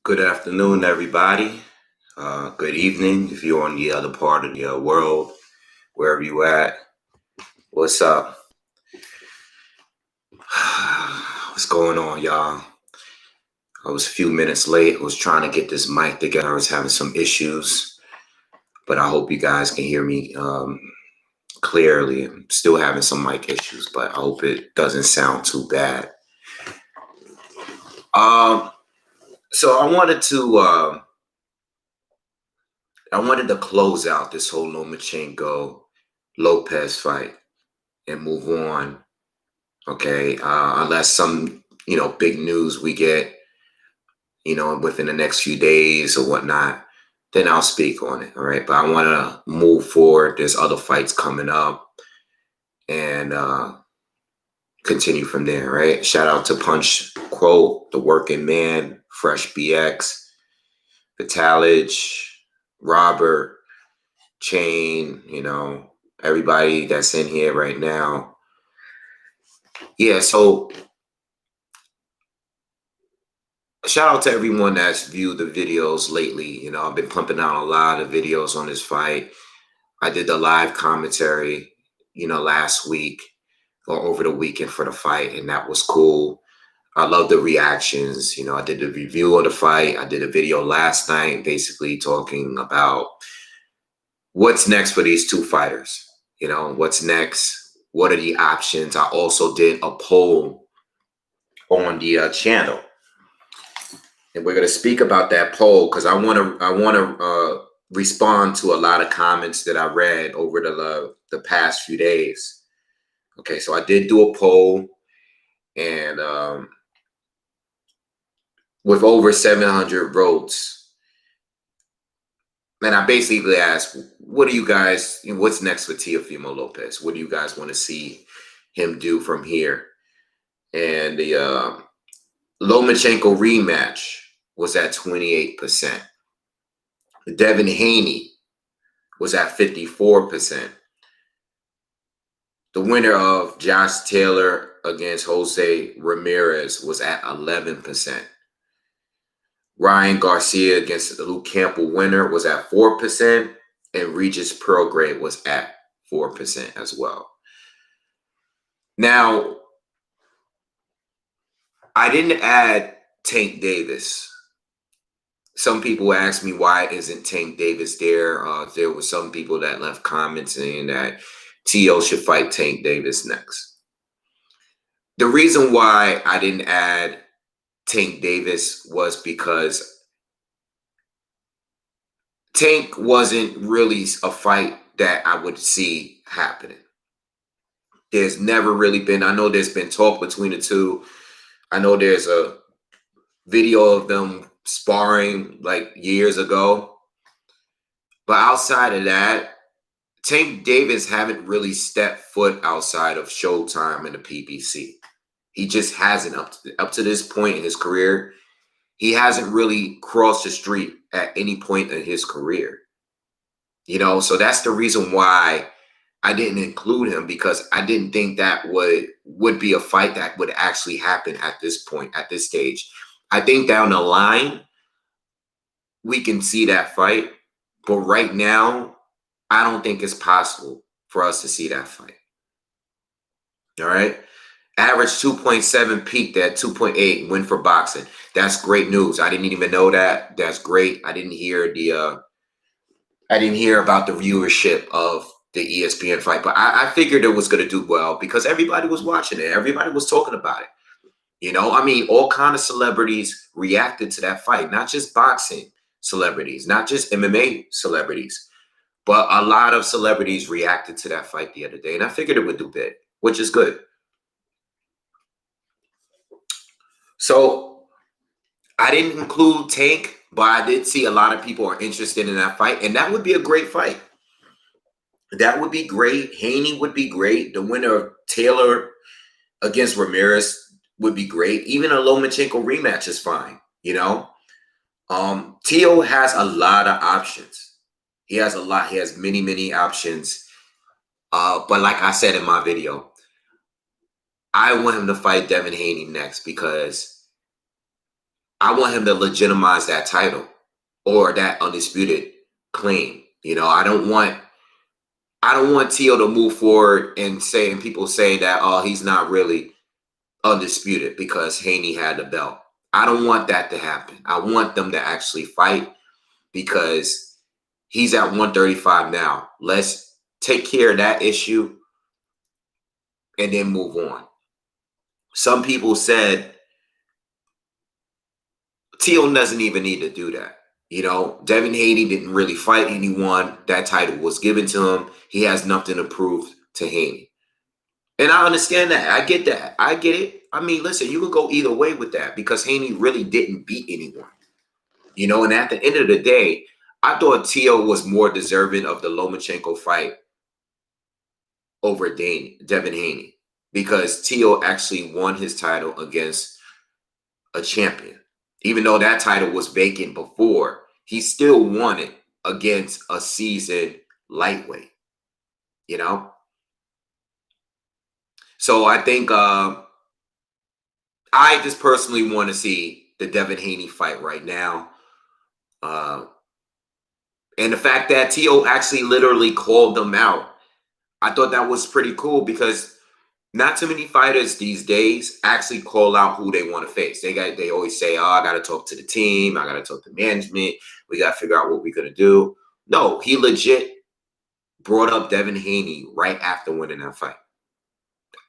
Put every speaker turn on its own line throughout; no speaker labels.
Good afternoon, everybody. Good evening if you're on the other part of the world, wherever you at. What's up? What's going on, y'all? I was a few minutes late. I was trying to get this mic together. I was having some issues, but I hope you guys can hear me clearly. I'm still having some mic issues, but I hope it doesn't sound too bad. So I wanted to close out this whole Lomachenko Lopez fight and move on. Okay, unless some big news we get within the next few days or whatnot, then I'll speak on it. All right, but I want to move forward. There's other fights coming up, and continue from there. Right. Shout out to Punch Quote, The Working Man, Fresh BX, Vitalage, Robert, Chain. Everybody that's in here right now. Yeah. So shout out to everyone that's viewed the videos lately. I've been pumping out a lot of videos on this fight. I did the live commentary, last week or over the weekend for the fight, and that was cool. I love the reactions. I did the review of the fight. I did a video last night basically talking about what's next for these two fighters. What's next? What are the options? I also did a poll on the channel. And we're going to speak about that poll because I want to respond to a lot of comments that I read over the past few days. Okay, so I did do a poll, and with over 700 votes, and I basically asked, what do you guys, what's next for Teofimo Lopez? What do you guys want to see him do from here? And the Lomachenko rematch was at 28%. Devin Haney was at 54%. The winner of Josh Taylor against Jose Ramirez was at 11%. Ryan Garcia against the Luke Campbell winner was at 4%. And Regis Pearlgrave was at 4% as well. Now, I didn't add Tank Davis. Some people ask me, why isn't Tank Davis there? There were some people that left comments saying that T.O. should fight Tank Davis next. The reason why I didn't add Tank Davis was because Tank wasn't really a fight that I would see happening. There's never really been, I know there's been talk between the two. I know there's a video of them sparring like years ago. But outside of that, Tank Davis haven't really stepped foot outside of Showtime and the PBC. He just hasn't up to this point in his career. He hasn't really crossed the street at any point in his career. So that's the reason why I didn't include him, because I didn't think that would be a fight that would actually happen at this point, at this stage. I think down the line, we can see that fight. But right now, I don't think it's possible for us to see that fight. All right. Average 2.7, peaked at 2.8, win for boxing. That's great news. I didn't even know that. That's great. I didn't hear about the viewership of the ESPN fight, but I figured it was going to do well because everybody was watching it. Everybody was talking about it. All kind of celebrities reacted to that fight, not just boxing celebrities, not just MMA celebrities, but a lot of celebrities reacted to that fight the other day, and I figured it would do big, which is good. So I didn't include Tank, but I did see a lot of people are interested in that fight, and that would be a great fight. That would be great. Haney would be great. The winner of Taylor against Ramirez would be great. Even a Lomachenko rematch is fine, Tio has a lot of options. He has a lot. He has many, many options. But like I said in my video, I want him to fight Devin Haney next because I want him to legitimize that title or that undisputed claim. You know, I don't want Tio to move forward and people say that, oh, he's not really undisputed because Haney had the belt. I don't want that to happen. I want them to actually fight because he's at 135 now. Let's take care of that issue and then move on. Some people said Tio doesn't even need to do that. You know, Devin Haney didn't really fight anyone. That title was given to him. He has nothing to prove to Haney. And I understand that. I get that. I get it. I mean, listen, you could go either way with that because Haney really didn't beat anyone. You know, and at the end of the day, I thought Tio was more deserving of the Lomachenko fight over Devin Haney because Tio actually won his title against a champion. Even though that title was vacant before, he still won it against a seasoned lightweight, you know? So I think I just personally want to see the Devin Haney fight right now. And the fact that Tio actually literally called them out, I thought that was pretty cool because not too many fighters these days actually call out who they want to face. They always say, oh, I got to talk to the team. I got to talk to management. We got to figure out what we're going to do. No, he legit brought up Devin Haney right after winning that fight.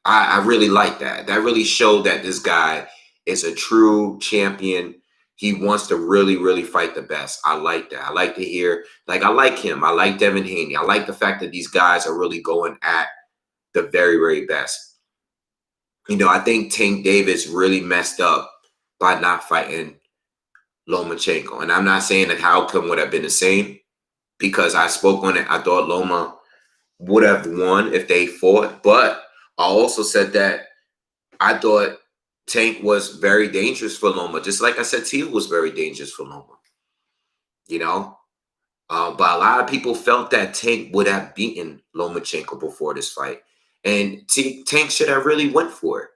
I really like that. That really showed that this guy is a true champion. He wants to really, really fight the best. I like that. I like to hear, like, I like him. I like Devin Haney. I like the fact that these guys are really going at the very, very best. You know, I think Tank Davis really messed up by not fighting Lomachenko. And I'm not saying that the outcome would have been the same because I spoke on it. I thought Loma would have won if they fought. But I also said that I thought Tank was very dangerous for Loma. Just like I said, Tio was very dangerous for Loma. You know? But a lot of people felt that Tank would have beaten Lomachenko before this fight. And Tank should have really went for it.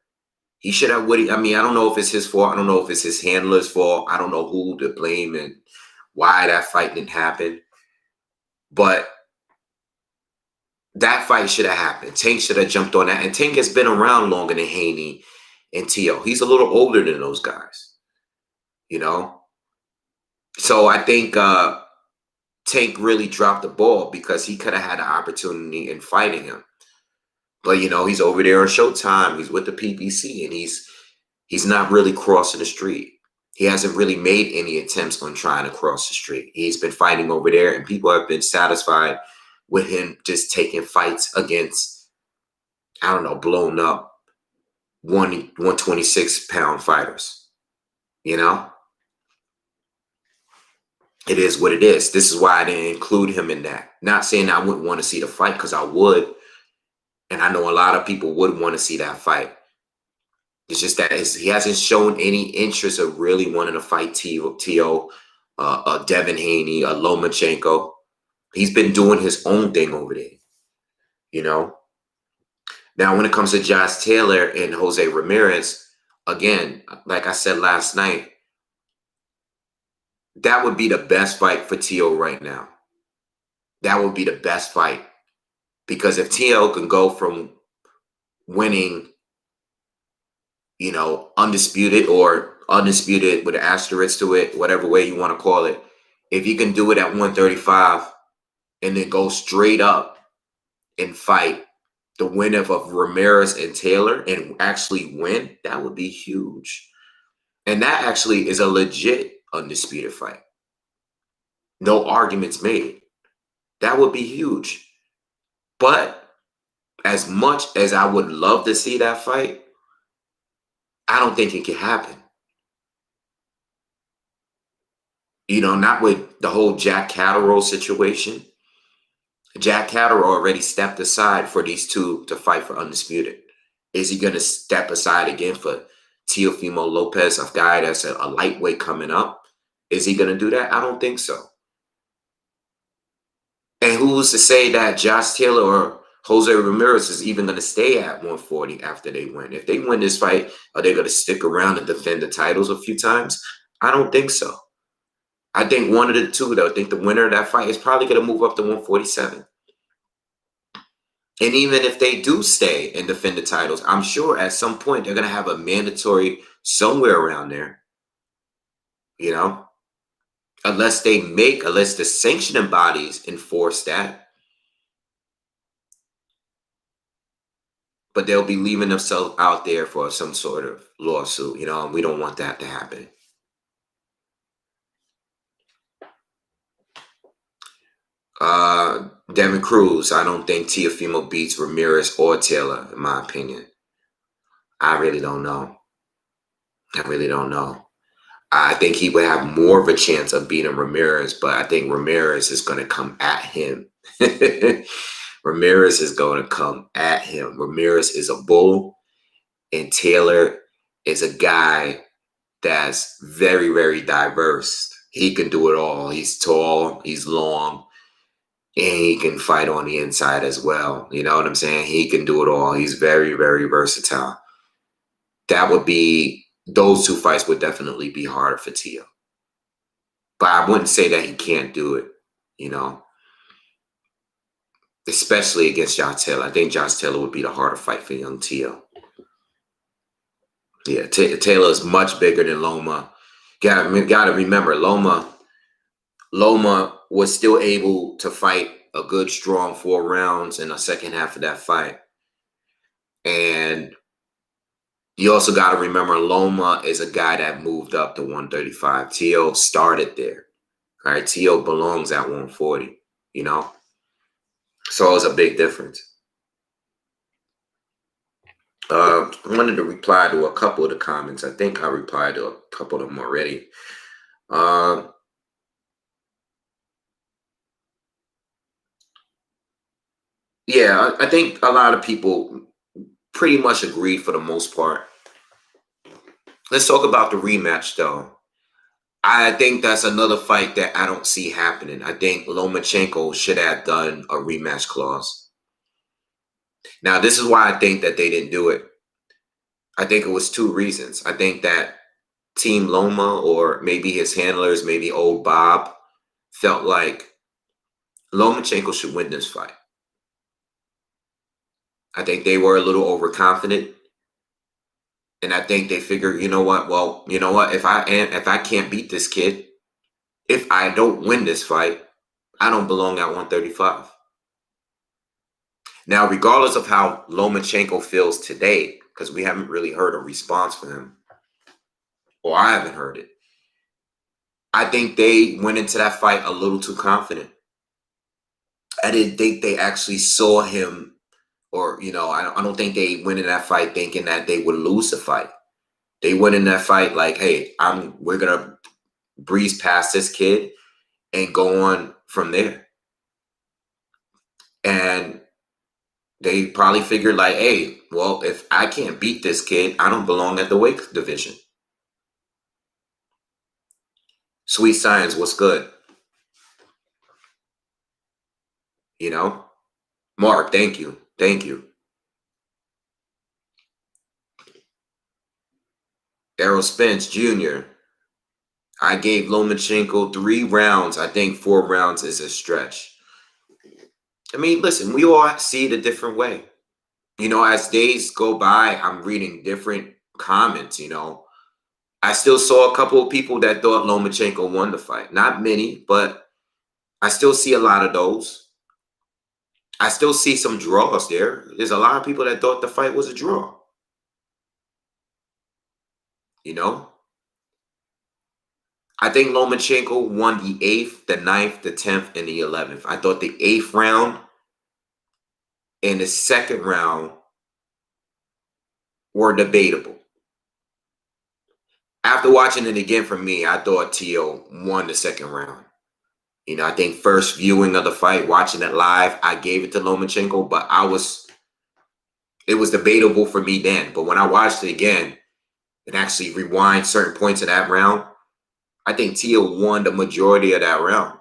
He should have I mean, I don't know if it's his fault. I don't know if it's his handler's fault. I don't know who to blame and why that fight didn't happen. But that fight should have happened. Tank should have jumped on that. And Tank has been around longer than Haney and Tio. He's a little older than those guys, you know? So I think Tank really dropped the ball because he could have had an opportunity in fighting him. But, you know, he's over there on Showtime. He's with the PBC, and he's not really crossing the street. He hasn't really made any attempts on trying to cross the street. He's been fighting over there, and people have been satisfied with him just taking fights against, I don't know, blown up 126-pound fighters. You know? It is what it is. This is why I didn't include him in that. Not saying I wouldn't want to see the fight, because I would. And I know a lot of people would want to see that fight. It's just that he hasn't shown any interest of really wanting to fight Tio, Devin Haney, Lomachenko. He's been doing his own thing over there, you know? Now, when it comes to Josh Taylor and Jose Ramirez, again, like I said last night, that would be the best fight for Tio right now. That would be the best fight. Because if Tio can go from winning, you know, undisputed or undisputed with an asterisk to it, whatever way you want to call it, if you can do it at 135 and then go straight up and fight the winner of Ramirez and Taylor and actually win, that would be huge. And that actually is a legit undisputed fight. No arguments made. That would be huge. But as much as I would love to see that fight, I don't think it can happen. You know, not with the whole Jack Catterall situation. Jack Catterall already stepped aside for these two to fight for undisputed. Is he going to step aside again for Teofimo Lopez, a guy that's a lightweight coming up? Is he going to do that? I don't think so. And who's to say that Josh Taylor or Jose Ramirez is even going to stay at 140 after they win? If they win this fight, are they going to stick around and defend the titles a few times? I don't think so. I think one of the two, though. I think the winner of that fight is probably going to move up to 147. And even if they do stay and defend the titles, I'm sure at some point they're going to have a mandatory somewhere around there, you know, unless the sanctioning bodies enforce that. But they'll be leaving themselves out there for some sort of lawsuit, and we don't want that to happen. Devin Cruz, I don't think Teofimo beats Ramirez or Taylor, in my opinion. I really don't know. I think he would have more of a chance of beating Ramirez, but I think Ramirez is going to come at him. Ramirez is going to come at him. Ramirez is a bull, and Taylor is a guy that's very, very diverse. He can do it all. He's tall, he's long, and he can fight on the inside as well. You know what I'm saying? He can do it all. He's very, very versatile. Those two fights would definitely be harder for Tio. But I wouldn't say that he can't do it, especially against Josh Taylor. I think Josh Taylor would be the harder fight for young Tio. Yeah, Taylor is much bigger than Loma. Got to remember, Loma was still able to fight a good, strong 4 rounds in the second half of that fight. And you also got to remember, Loma is a guy that moved up to 135. Tio started there. All right, Tio belongs at 140, So it's a big difference. I wanted to reply to a couple of the comments. I think I replied to a couple of them already. Yeah, I think a lot of people pretty much agreed for the most part. Let's talk about the rematch, though. I think that's another fight that I don't see happening. I think Lomachenko should have done a rematch clause. Now, this is why I think that they didn't do it. I think it was 2 reasons. I think that Team Loma, or maybe his handlers, maybe old Bob, felt like Lomachenko should win this fight. I think they were a little overconfident. And I think they figured, you know what? Well, you know what? If I can't beat this kid, if I don't win this fight, I don't belong at 135. Now, regardless of how Lomachenko feels today, because we haven't really heard a response from him, or I haven't heard it, I think they went into that fight a little too confident. I didn't think they actually saw him, or, I don't think they went in that fight thinking that they would lose the fight. They went in that fight like, hey, we're going to breeze past this kid and go on from there. And they probably figured like, hey, well, if I can't beat this kid, I don't belong at the weight division. Sweet Science, what's good? Mark, thank you. Thank you. Errol Spence Jr. I gave Lomachenko 3 rounds. I think 4 rounds is a stretch. I mean, listen, we all see it a different way. As days go by, I'm reading different comments, I still saw a couple of people that thought Lomachenko won the fight. Not many, but I still see a lot of those. I still see some draws there. There's a lot of people that thought the fight was a draw. I think Lomachenko won the 8th, the 9th, the 10th, and the 11th. I thought the 8th round and the 2nd round were debatable. After watching it again for me, I thought Tio won the 2nd round. I think first viewing of the fight, watching it live, I gave it to Lomachenko, but it was debatable for me then. But when I watched it again and actually rewind certain points of that round, I think Tio won the majority of that round.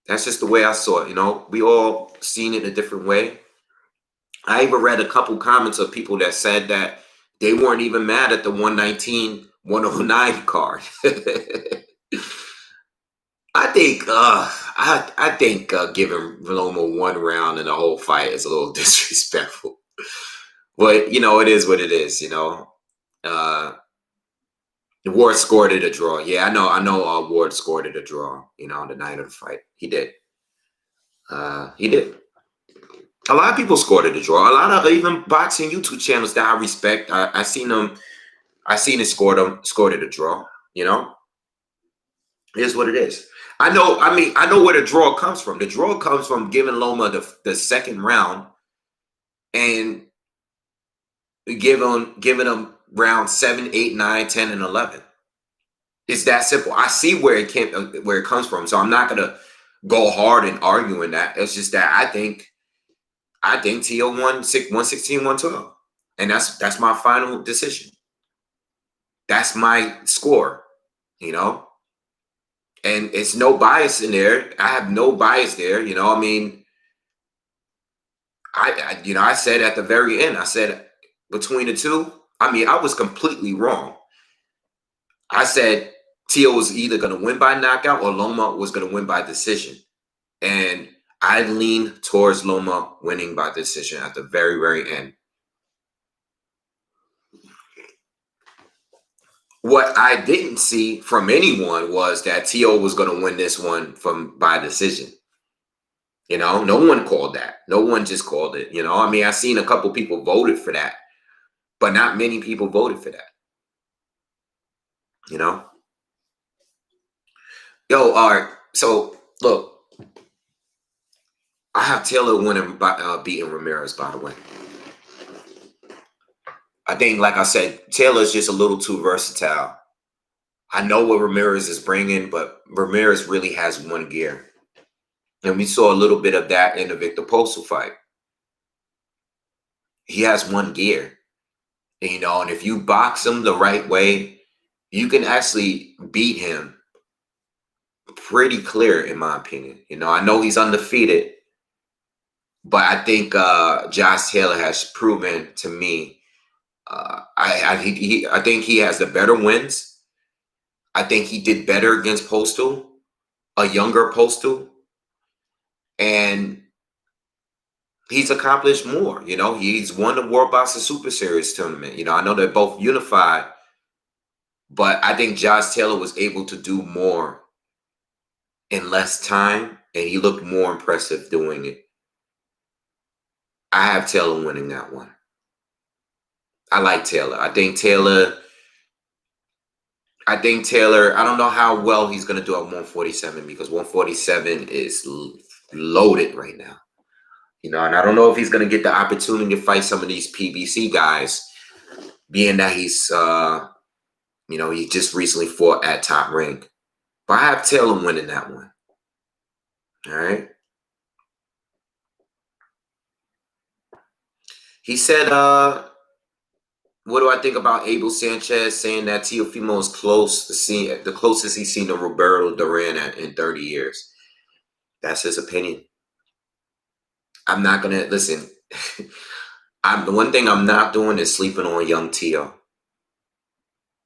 That's just the way I saw it. We all seen it a different way. I even read a couple comments of people that said that they weren't even mad at the 119 109 card. I think giving Loma one round in the whole fight is a little disrespectful. But it is what it is. Uh, Ward scored it a draw. Yeah, I know. Ward scored it a draw. On the night of the fight, he did. He did. A lot of people scored it a draw. A lot of even boxing YouTube channels that I respect. I seen them. I seen it scored it a draw. It is what it is. I know. I mean, I know where the draw comes from. The draw comes from giving Loma the second round and giving him round 7, 8, 9, 10, and 11. It's that simple. I see where it comes from. So I'm not gonna go hard in arguing that. It's just that I think Tio won 116, 112. And that's my final decision. That's my score, you know? And it's no bias in there. I have no bias there, I mean, I said at the very end, I said between the two, I mean, I was completely wrong. I said Tio was either going to win by knockout or Loma was going to win by decision. And I leaned towards Loma winning by decision at the very, very end. What I didn't see from anyone was that Tio was going to win this one by decision. No one called that. No one just called it. I mean, I seen a couple people voted for that, but not many people voted for that. Yo, all right. So look, I have Taylor winning by beating Ramirez. By the way, I think, like I said, Taylor's just a little too versatile. I know what Ramirez is bringing, but Ramirez really has one gear. And we saw a little bit of that in the Victor Postal fight. He has one gear. And if you box him the right way, you can actually beat him pretty clear, in my opinion. I know he's undefeated, but I think Josh Taylor has proven to me. I think he has the better wins. I think he did better against Postal, a younger Postal, and he's accomplished more. He's won the World Boxing Super Series tournament. I know they're both unified, but I think Josh Taylor was able to do more in less time, and he looked more impressive doing it. I have Taylor winning that one. I like Taylor. I think Taylor, I don't know how well he's going to do at 147 because 147 is loaded right now. And I don't know if he's going to get the opportunity to fight some of these PBC guys, being that he's, he just recently fought at Top Rank. But I have Taylor winning that one. All right. He said, what do I think about Abel Sanchez saying that Teofimo is close to seeing the closest he's seen to Roberto Duran in 30 years? That's his opinion. I'm not gonna listen. The one thing I'm not doing is sleeping on young Tio.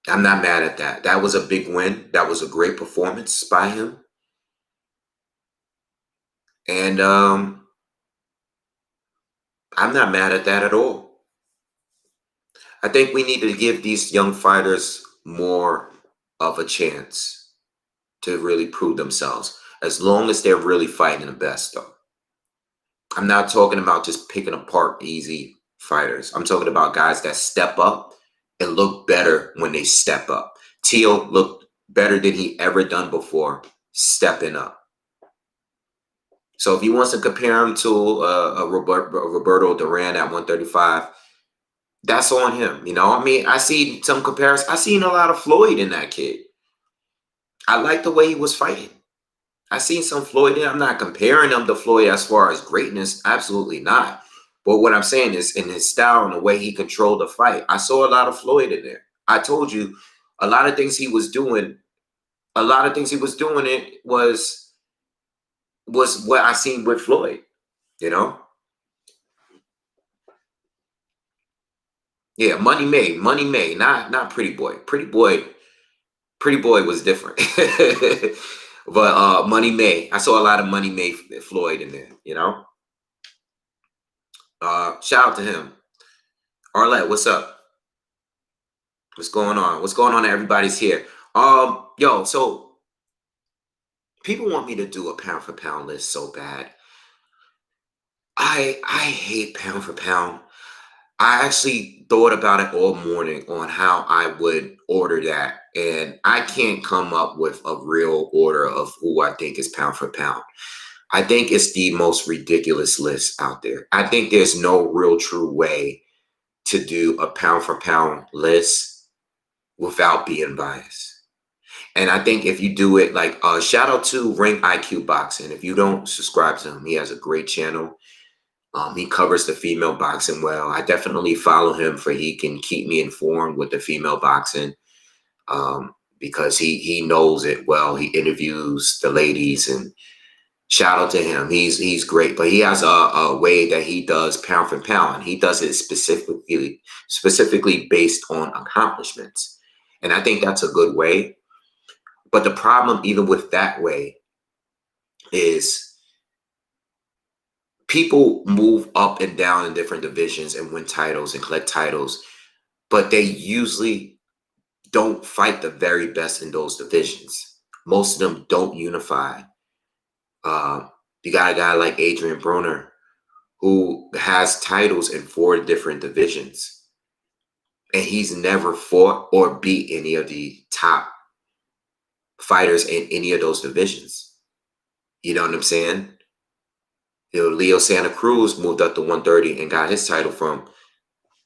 I'm not mad at that. That was a big win. That was a great performance by him. And I'm not mad at that at all. I think we need to give these young fighters more of a chance to really prove themselves, as long as they're really fighting the best, though. I'm not talking about just picking apart easy fighters. I'm talking about guys that step up and look better when they step up. Tio looked better than he ever done before, stepping up. So if he wants to compare him to Roberto Duran at 135, that's on him. I mean, I see some comparisons. I seen a lot of Floyd in that kid. I like the way he was fighting. I seen some Floyd in. I'm not comparing him to Floyd as far as greatness. Absolutely not. But what I'm saying is in his style and the way he controlled the fight, I saw a lot of Floyd in there. I told you a lot of things he was doing. It was what I seen with Floyd. Yeah, Money May, not Pretty Boy. Pretty Boy was different. But Money May, I saw a lot of Money May Floyd in there, you know? Shout out to him. Arlette, what's up? What's going on? What's going on? Everybody's here. Yo, so people want me to do a pound for pound list so bad. I hate pound for pound. I actually thought about it all morning on how I would order that, and I can't come up with a real order of who I think is pound for pound. I think it's the most ridiculous list out there. I think there's no real true way to do a pound for pound list without being biased. And I think if you do it, like, shout out to Ring IQ Boxing. If you don't subscribe to him, he has a great channel. He covers the female boxing well. I definitely follow him for he can keep me informed with the female boxing, because he knows it well. He interviews the ladies, and shout out to him. He's great, but he has a way that he does pound for pound. He does it specifically based on accomplishments, and I think that's a good way. But the problem, even with that way, is people move up and down in different divisions and win titles and collect titles, but they usually don't fight the very best in those divisions. Most of them don't unify. You got a guy like Adrian Broner who has titles in 4 different divisions, and he's never fought or beat any of the top fighters in any of those divisions. You know what I'm saying? Leo Santa Cruz moved up to 130 and got his title from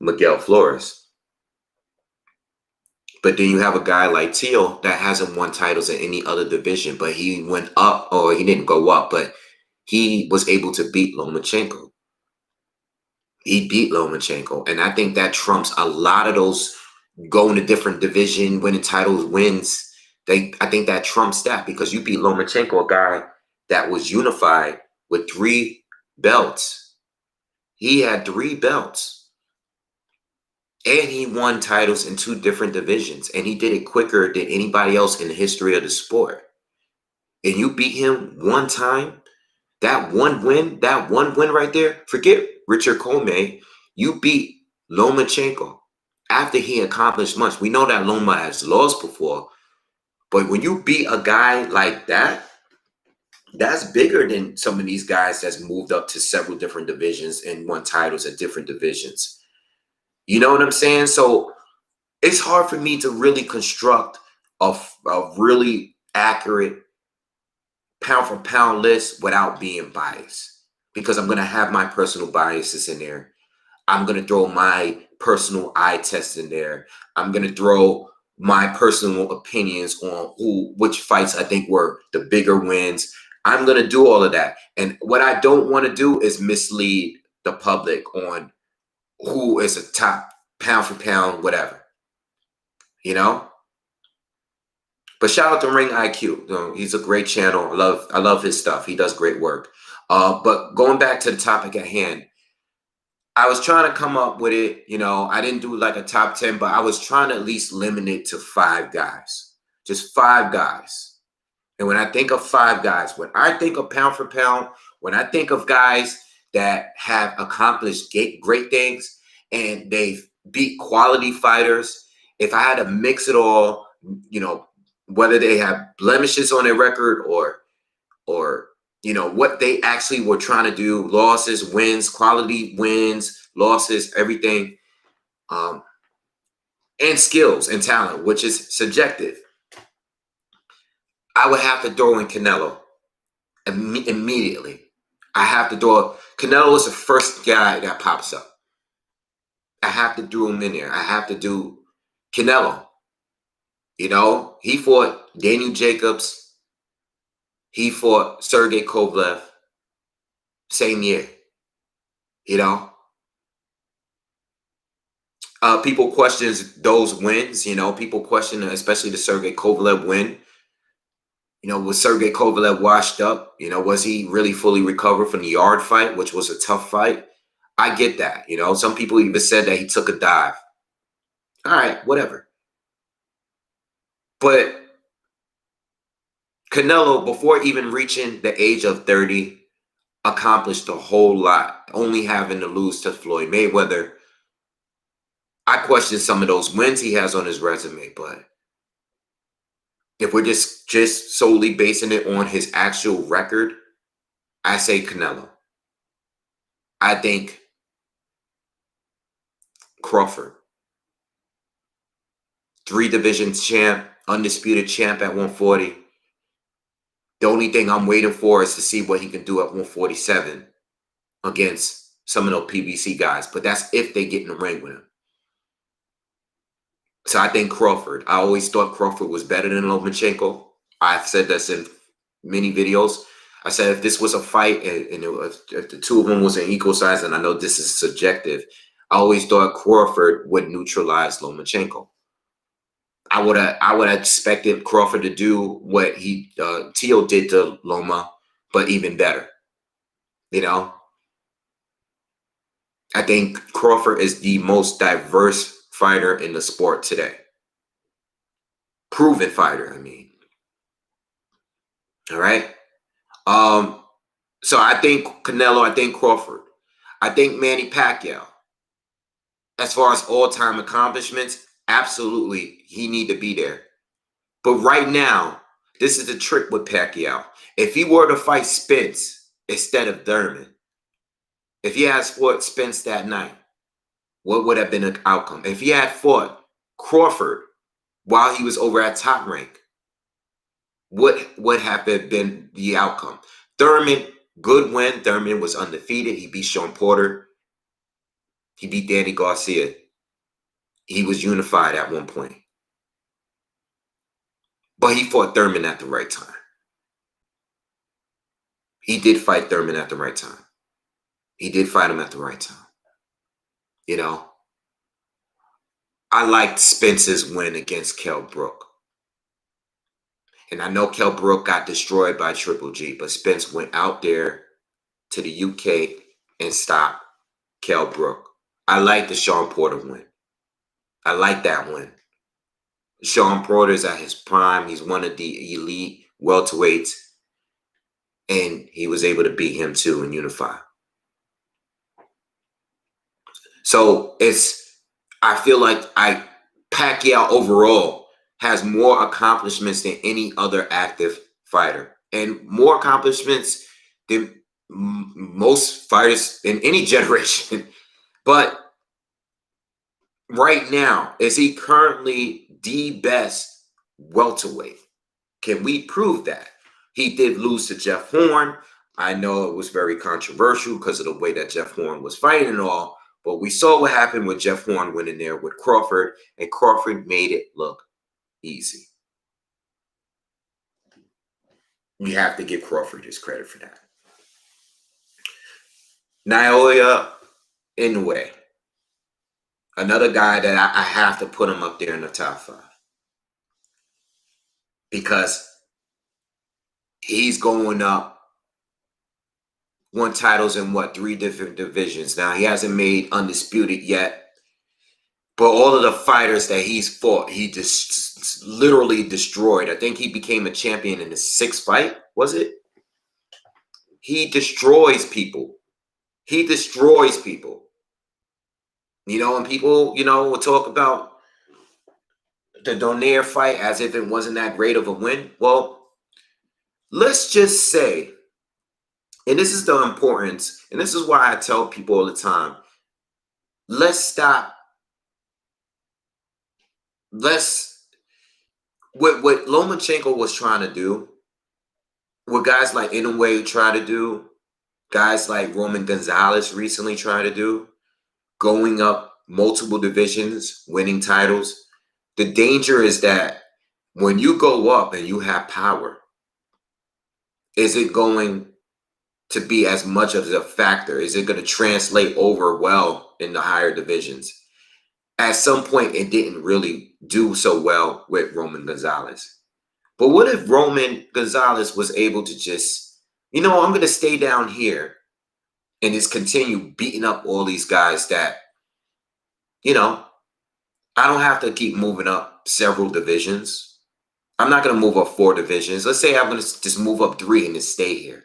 Miguel Flores. But then you have a guy like Teo that hasn't won titles in any other division, but he went up, or he didn't go up, but he was able to beat Lomachenko. He beat Lomachenko, and I think that trumps a lot of those going to different division, winning titles, wins. I think that trumps that, because you beat Lomachenko, a guy that was unified with 3 belts. He had 3 belts, and he won titles in 2 different divisions, and he did it quicker than anybody else in the history of the sport. And you beat him one time. That one win right there, forget Richard Comey. You beat Lomachenko after he accomplished much. We know that Loma has lost before, but when you beat a guy like that, that's bigger than some of these guys that's moved up to several different divisions and won titles at different divisions. You know what I'm saying? So it's hard for me to really construct a really accurate pound for pound list without being biased, because I'm going to have my personal biases in there. I'm going to throw my personal eye test in there. I'm going to throw my personal opinions on which fights I think were the bigger wins. I'm going to do all of that. And what I don't want to do is mislead the public on who is a top pound for pound, whatever, you know? But shout out to Ring IQ. You know, he's a great channel. I love his stuff. He does great work. But going back to the topic at hand, I was trying to come up with it. You know, I didn't do like a top 10, but I was trying to at least limit it to 5 guys. Just 5 guys. And when I think of 5 guys, when I think of pound for pound, when I think of guys that have accomplished great things and they've beat quality fighters, if I had to mix it all, you know, whether they have blemishes on their record or you know what they actually were trying to do, losses, wins, quality wins, losses, everything, and skills and talent, which is subjective, I would have to throw in Canelo immediately. I have to throw Canelo is the first guy that pops up. I have to throw him in there. I have to do Canelo. You know, he fought Daniel Jacobs. He fought Sergey Kovalev same year. You know, people question those wins. You know, people question, especially the Sergey Kovalev win. You know, was Sergey Kovalev washed up? You know, was he really fully recovered from the yard fight, which was a tough fight? I get that. You know, some people even said that he took a dive. all right, whatever. But Canelo, before even reaching the age of 30, accomplished a whole lot, only having to lose to Floyd Mayweather. I question some of those wins he has on his resume, but if we're just solely basing it on his actual record, I say Canelo. I think Crawford, 3 divisions champ, undisputed champ at 140. The only thing I'm waiting for is to see what he can do at 147 against some of those PBC guys, but that's if they get in the ring with him. So I think Crawford. I always thought Crawford was better than Lomachenko. I've said this in many videos. I said if this was a fight and if the two of them was an equal size, and I know this is subjective, I always thought Crawford would neutralize Lomachenko. I would have expected Crawford to do what Teo did to Loma, but even better. You know, I think Crawford is the most diverse fighter in the sport today. Proven fighter, I mean. All right. So I think Canelo, I think Crawford. I think Manny Pacquiao. As far as all-time accomplishments, absolutely, he need to be there. But right now, this is the trick with Pacquiao. If he were to fight Spence instead of Thurman, if he had fought Spence that night, what would have been the outcome? If he had fought Crawford while he was over at Top Rank, what would have been the outcome? Thurman, good win. Thurman was undefeated. He beat Sean Porter. He beat Danny Garcia. He was unified at one point. But he fought Thurman at the right time. He did fight Thurman at the right time. He did fight him at the right time. You know, I liked Spence's win against Kell Brook. And I know Kell Brook got destroyed by Triple G, but Spence went out there to the UK and stopped Kell Brook. I like the Sean Porter win. I like that win. Sean Porter's at his prime. He's one of the elite welterweights. And he was able to beat him too and unify. So I feel like Pacquiao overall has more accomplishments than any other active fighter. And more accomplishments than most fighters in any generation. But right now, is he currently the best welterweight? Can we prove that? He did lose to Jeff Horn. I know it was very controversial because of the way that Jeff Horn was fighting and all, but we saw what happened with Jeff Horn winning there with Crawford, and Crawford made it look easy. We have to give Crawford his credit for that. Naoya Inoue. Another guy that I have to put him up there in the top 5. Because he's going up, won titles in 3 different divisions. Now, he hasn't made undisputed yet. But all of the fighters that he's fought, he just literally destroyed. I think he became a champion in his 6th fight, was it? He destroys people. He destroys people. You know, and people, will talk about the Donaire fight as if it wasn't that great of a win. Well, let's just say, and this is the importance, and this is why I tell people all the time, let's stop. What Lomachenko was trying to do, what guys like Inoue try to do, guys like Roman Gonzalez recently tried to do, going up multiple divisions, winning titles. The danger is that when you go up and you have power, is it going to be as much of a factor? Is it going to translate over well in the higher divisions? At some point, it didn't really do so well with Roman Gonzalez. But what if Roman Gonzalez was able to just, I'm going to stay down here and just continue beating up all these guys that, I don't have to keep moving up several divisions. I'm not going to move up 4 divisions. Let's say I'm going to just move up 3 and just stay here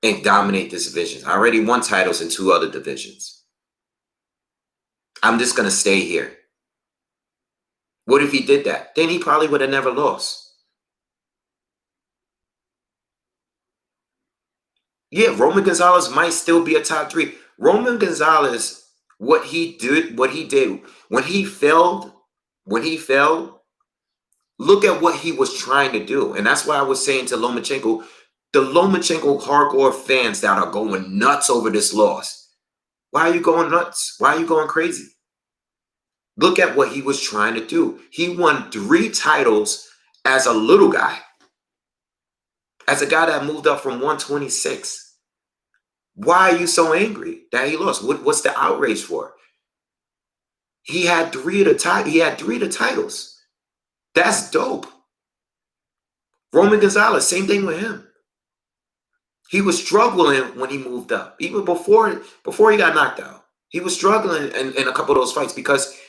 and dominate this division. I already won titles in 2 other divisions. I'm just going to stay here. What if he did that? Then he probably would have never lost. Yeah, Roman Gonzalez might still be a top 3. Roman Gonzalez, what he did when he failed, look at what he was trying to do. And that's why I was saying to Lomachenko, the Lomachenko hardcore fans that are going nuts over this loss. Why are you going nuts? Why are you going crazy? Look at what he was trying to do. He won 3 titles as a little guy, as a guy that moved up from 126. Why are you so angry that he lost? What's the outrage for? He had 3 of the titles. That's dope. Roman Gonzalez, same thing with him. He was struggling when he moved up. Even before he got knocked out. He was struggling in a couple of those fights because,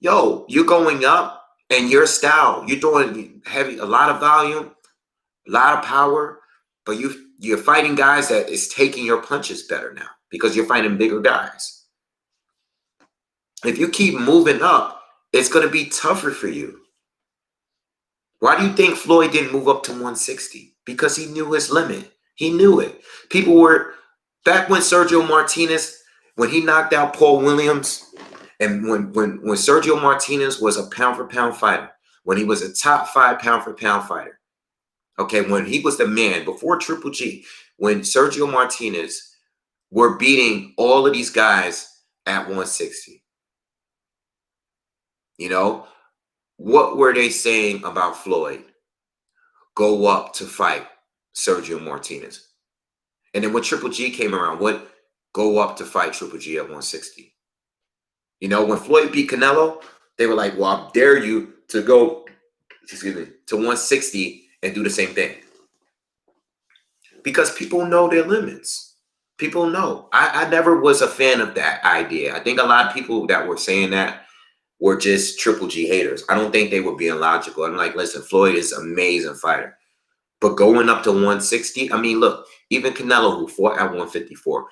yo, you're going up and your style, you're doing a lot of volume, a lot of power, but you're fighting guys that is taking your punches better now because you're fighting bigger guys. If you keep moving up, it's going to be tougher for you. Why do you think Floyd didn't move up to 160? Because he knew his limit. He knew it. People were, back when Sergio Martinez, when he knocked out Paul Williams, and when Sergio Martinez was a pound-for-pound fighter, when he was a top 5 pound-for-pound fighter, okay, when he was the man, before Triple G, when Sergio Martinez were beating all of these guys at 160, you know, what were they saying about Floyd? Go up to fight Sergio Martinez. And then when Triple G came around, what? Go up to fight Triple G at 160. You know, when Floyd beat Canelo, they were like, well, I dare you to go, to 160 and do the same thing. Because people know their limits. People know. I never was a fan of that idea. I think a lot of people that were saying that were just Triple G haters. I don't think they were being logical. I'm like, listen, Floyd is an amazing fighter. But going up to 160, I mean, look, even Canelo, who fought at 154,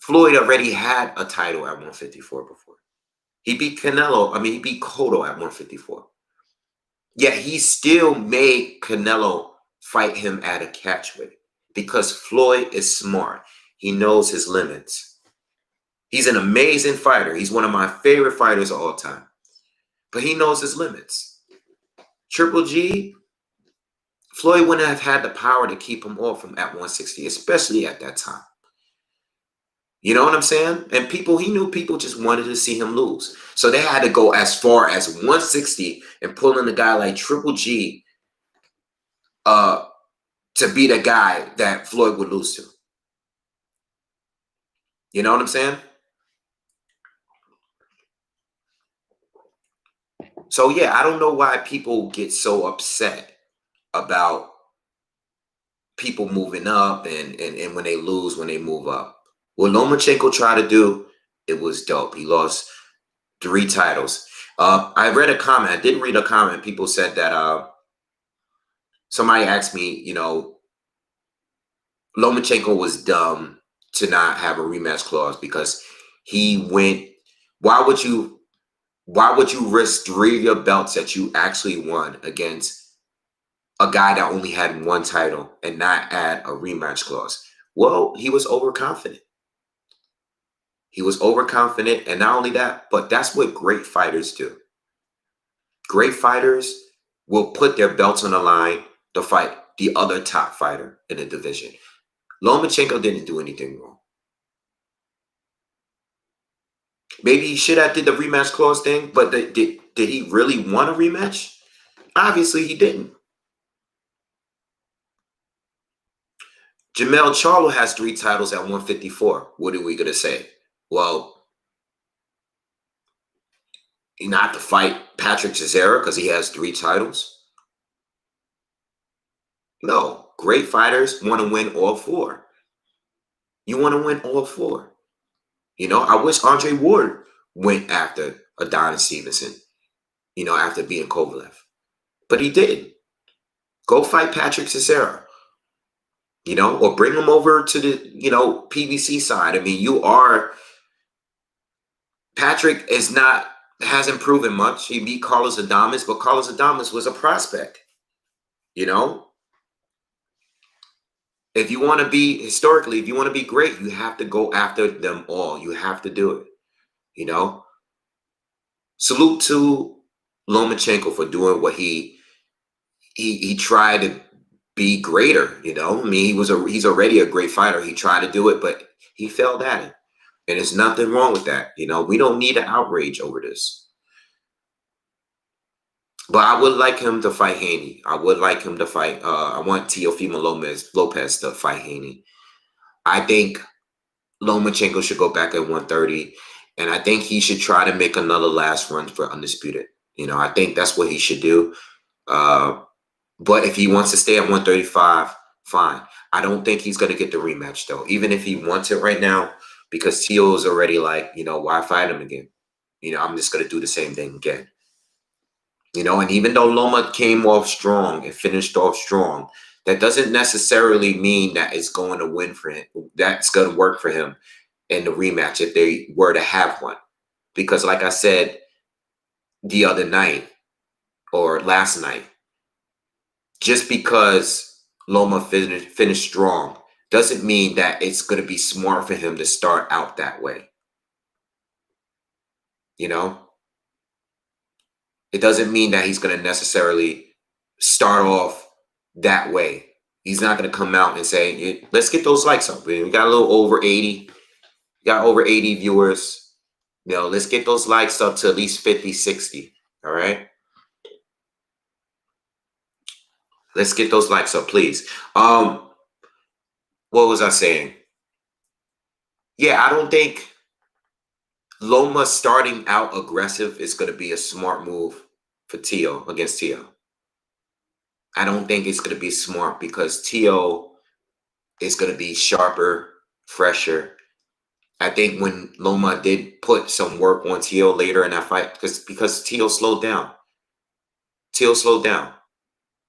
Floyd already had a title at 154 before. He beat he beat Cotto at 154. Yet he still made Canelo fight him at a catchweight because Floyd is smart. He knows his limits. He's an amazing fighter. He's one of my favorite fighters of all time. But he knows his limits. Triple G, Floyd wouldn't have had the power to keep him off from at 160, especially at that time. You know what I'm saying? And he knew people just wanted to see him lose. So they had to go as far as 160 and pull in a guy like Triple G to be the guy that Floyd would lose to. You know what I'm saying? So yeah, I don't know why people get so upset about people moving up and when they lose, when they move up. What Lomachenko tried to do, it was dope. He lost 3 titles. I read a comment. I did read a comment. People said that somebody asked me, you know, Lomachenko was dumb to not have a rematch clause because he went. Why would you risk 3 of your belts that you actually won against a guy that only had 1 title and not add a rematch clause? Well, he was overconfident. He was overconfident, and not only that, but that's what great fighters do. Great fighters will put their belts on the line to fight the other top fighter in the division. Lomachenko didn't do anything wrong. Maybe he should have did the rematch clause thing, but did he really want a rematch? Obviously, he didn't. Jermell Charlo has 3 titles at 154. What are we going to say? Well, he not to fight Patrick Cesaro because he has 3 titles? No. Great fighters want to win all 4. You want to win all 4. You know, I wish Andre Ward went after Adonis Stevenson, after being Kovalev. But he did. Go fight Patrick Cicero, or bring him over to the, PBC side. I mean, Patrick hasn't proven much. He beat Carlos Adames, but Carlos Adames was a prospect, If you want to be, historically, if you want to be great, you have to go after them all. You have to do it, Salute to Lomachenko for doing what he tried to be greater, I mean, he's already a great fighter. He tried to do it, but he failed at it. And there's nothing wrong with that. We don't need an outrage over this. But I would like him to fight Haney. I would like him to fight. I want Teofimo Lopez to fight Haney. I think Lomachenko should go back at 130. And I think he should try to make another last run for Undisputed. I think that's what he should do. But if he wants to stay at 135, fine. I don't think he's going to get the rematch, though. Even if he wants it right now, because Teo is already like, why fight him again? I'm just going to do the same thing again. And even though Loma came off strong and finished off strong, that doesn't necessarily mean that it's going to win for him. That's going to work for him in the rematch if they were to have one. Because like I said the other night or last night, just because Loma finished strong doesn't mean that it's going to be smart for him to start out that way. It doesn't mean that he's going to necessarily start off that way. He's not going to come out and say, let's get those likes up. We got a little over 80. We got over 80 viewers. Let's get those likes up to at least 50, 60. All right? Let's get those likes up, please. What was I saying? Yeah, I don't think Loma starting out aggressive is going to be a smart move for Teo against Teo. I don't think it's going to be smart because Teo is going to be sharper, fresher. I think when Loma did put some work on Teo later in that fight, because Teo slowed down.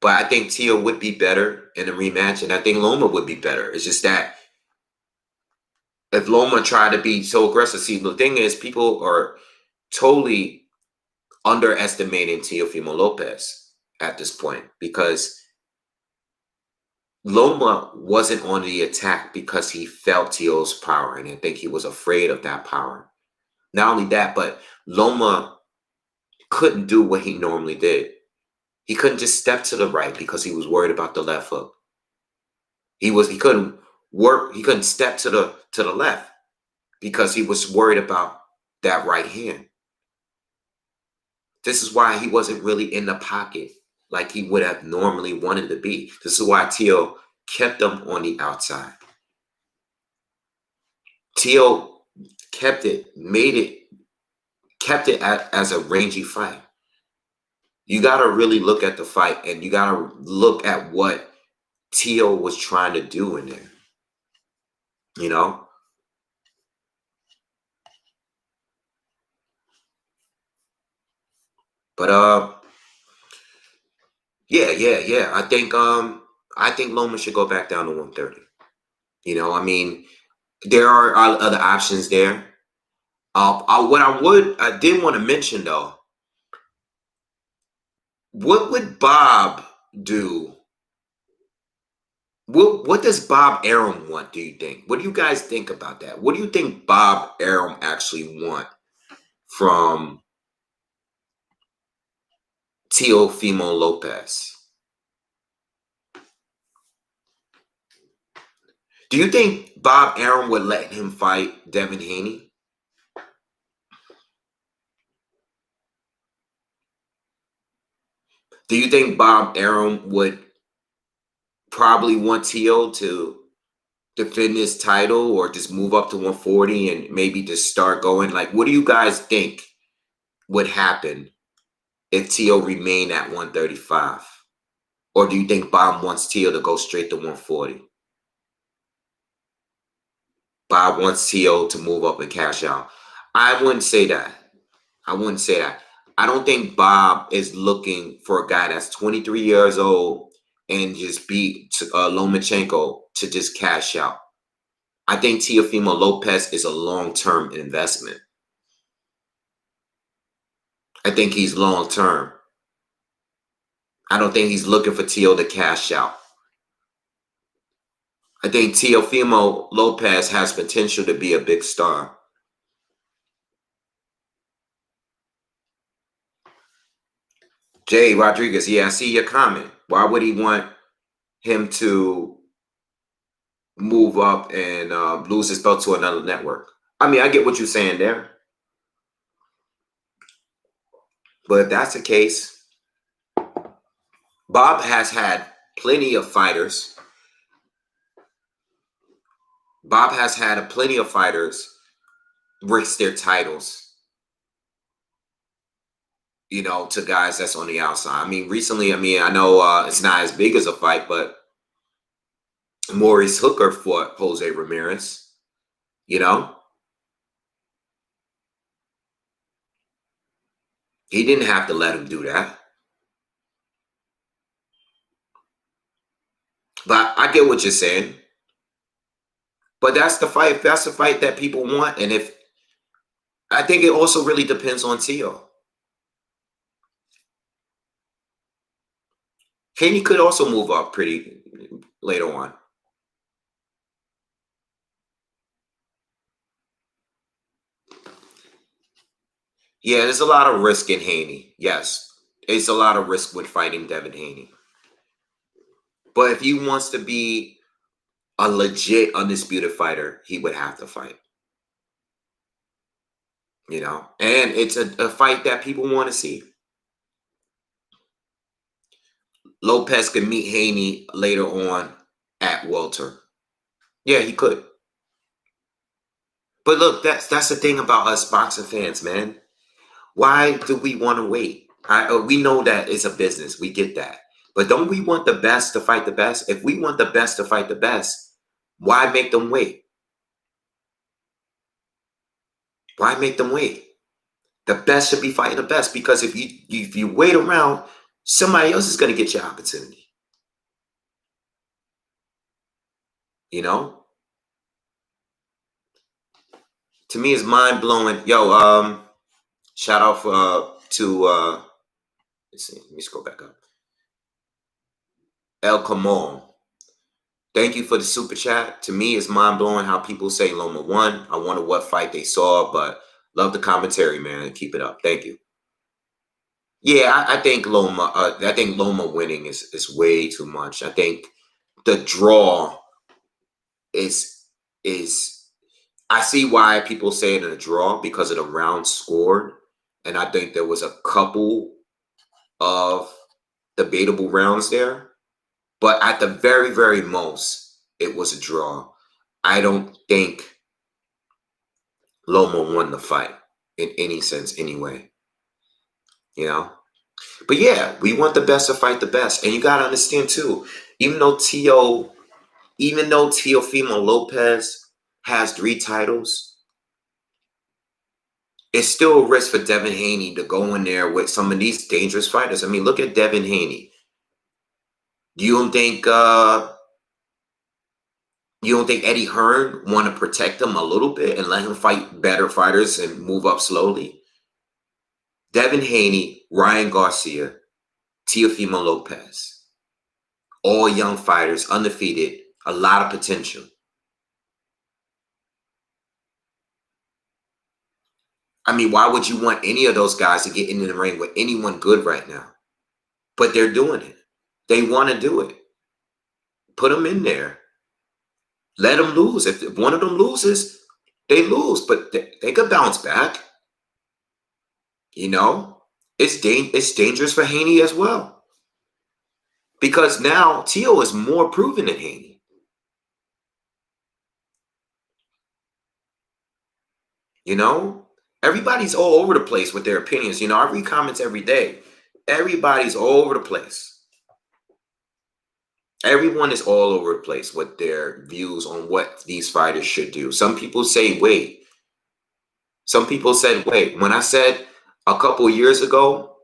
But I think Teo would be better in a rematch, and I think Loma would be better. It's just that if Loma tried to be so aggressive, see, the thing is, people are totally underestimating Teofimo Lopez at this point because Loma wasn't on the attack because he felt Teo's power, and I think he was afraid of that power. Not only that, but Loma couldn't do what he normally did. He couldn't just step to the right because he was worried about the left hook. He couldn't step to the left because he was worried about that right hand. This is why he wasn't really in the pocket like he would have normally wanted to be. This is why Teo kept him on the outside. Teo kept it as a rangy fight. You got to really look at the fight, and you got to look at what Teo was trying to do in there. But yeah. I think Loma should go back down to 130. I mean, there are other options there. I did want to mention though, what would Bob do? What does Bob Arum want, do you think? What do you guys think about that? What do you think Bob Arum actually want from Teofimo Lopez? Do you think Bob Arum would let him fight Devin Haney? Do you think Bob Arum would probably want Teo to defend his title or just move up to 140 and maybe just start going? Like, what do you guys think would happen if Teo remained at 135? Or do you think Bob wants Teo to go straight to 140? Bob wants Teo to move up and cash out. I wouldn't say that. I wouldn't say that. I don't think Bob is looking for a guy that's 23 years old and just beat Lomachenko to just cash out. I think Teofimo Lopez is a long-term investment. I think he's long-term. I don't think he's looking for Teo to cash out. I think Teofimo Lopez has potential to be a big star. Jay Rodriguez, yeah, I see your comment. Why would he want him to move up and lose his belt to another network? I mean, I get what you're saying there. But if that's the case, Bob has had plenty of fighters. Bob has had plenty of fighters risk their titles, you know, to guys that's on the outside. I mean, recently, I know it's not as big as a fight, but Maurice Hooker fought Jose Ramirez, you know? He didn't have to let him do that. But I get what you're saying. But that's the fight. That's the fight that people want. And if I think it also really depends on Teo. Haney could also move up pretty later on. Yeah, there's a lot of risk in Haney. Yes, it's a lot of risk with fighting Devin Haney. But if he wants to be a legit undisputed fighter, he would have to fight. You know, and it's a fight that people want to see. Lopez could meet Haney later on at welter. Yeah, he could. But look, that's the thing about us boxing fans, man. Why do we want to wait? We know that it's a business. We get that. But don't we want the best to fight the best? If we want the best to fight the best, why make them wait? Why make them wait? The best should be fighting the best, because if you wait around, somebody else is going to get your opportunity. You know? To me, it's mind blowing. Yo, shout out to let's see, let me scroll back up. El Camon. Thank you for the super chat. To me, it's mind blowing how people say Loma won. I wonder what fight they saw, but love the commentary, man. Keep it up. Thank you. Yeah, I think Loma. I think Loma winning is way too much. I think the draw is. I see why people say it in a draw because of the rounds scored, and I think there was a couple of debatable rounds there, but at the very, very most, it was a draw. I don't think Loma won the fight in any sense, anyway. You know? But yeah, we want the best to fight the best. And you gotta understand too, even though Teofimo Lopez has 3 titles, it's still a risk for Devin Haney to go in there with some of these dangerous fighters. I mean, look at Devin Haney. You don't think Eddie Hearn want to protect him a little bit and let him fight better fighters and move up slowly? Devin Haney, Ryan Garcia, Teofimo Lopez, all young fighters, undefeated, a lot of potential. I mean, why would you want any of those guys to get into the ring with anyone good right now? But they're doing it. They want to do it. Put them in there. Let them lose. If one of them loses, they lose, but they could bounce back. You know, it's dangerous for Haney as well, because now Teo is more proven than Haney. You know, everybody's all over the place with their opinions. You know, I read comments every day. Everybody's all over the place. Everyone is all over the place with their views on what these fighters should do. Some people say wait. Some people said wait. When I said a couple of years ago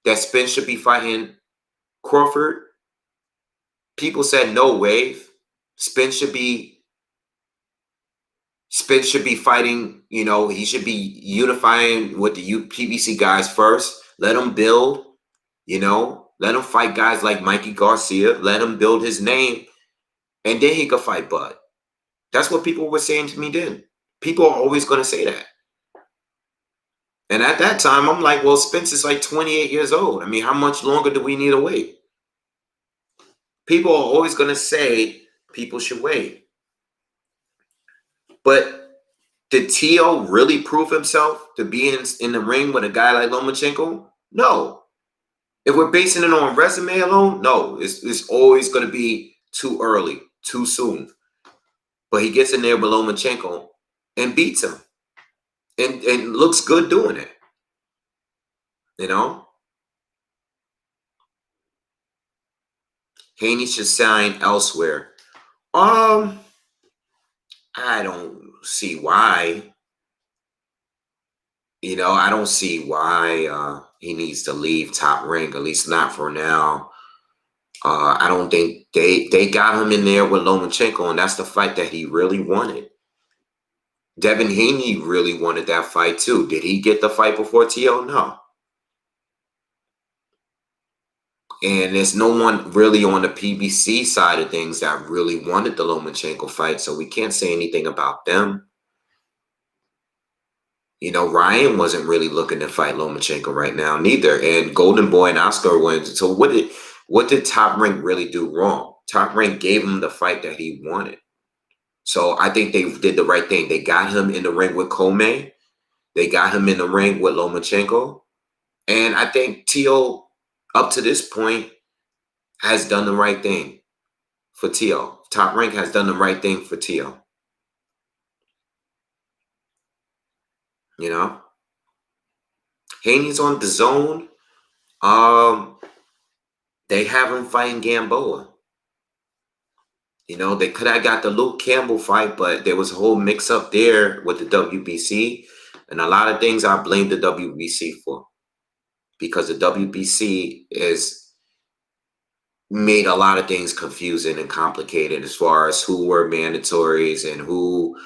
that Spence should be fighting Crawford, people said no wave. Spence should be fighting, he should be unifying with the PBC guys first. Let him build, let him fight guys like Mikey Garcia. Let him build his name, and then he could fight Bud. That's what people were saying to me then. People are always going to say that. And at that time, I'm like, well, Spence is like 28 years old. I mean, how much longer do we need to wait? People are always going to say people should wait. But did Teo really prove himself to be in the ring with a guy like Lomachenko? No. If we're basing it on resume alone, no. It's always going to be too early, too soon. But he gets in there with Lomachenko and beats him. And looks good doing it. Haney should sign elsewhere. I don't see why. I don't see why he needs to leave Top Rank, at least not for now. I don't think they got him in there with Lomachenko, and that's the fight that he really wanted. Devin Haney really wanted that fight too. Did he get the fight before T.O.? No. And there's no one really on the PBC side of things that really wanted the Lomachenko fight, so we can't say anything about them. Ryan wasn't really looking to fight Lomachenko right now, neither. And Golden Boy and Oscar wins. So what did Top Rank really do wrong? Top Rank gave him the fight that he wanted. So I think they did the right thing. They got him in the ring with Comey. They got him in the ring with Lomachenko. And I think Teo, up to this point, has done the right thing for Teo. Top Rank has done the right thing for Teo. Haney's on the zone. They have him fighting Gamboa. They could have got the Luke Campbell fight, but there was a whole mix-up there with the WBC. And a lot of things I blame the WBC for. Because the WBC has made a lot of things confusing and complicated as far as who were mandatories and who,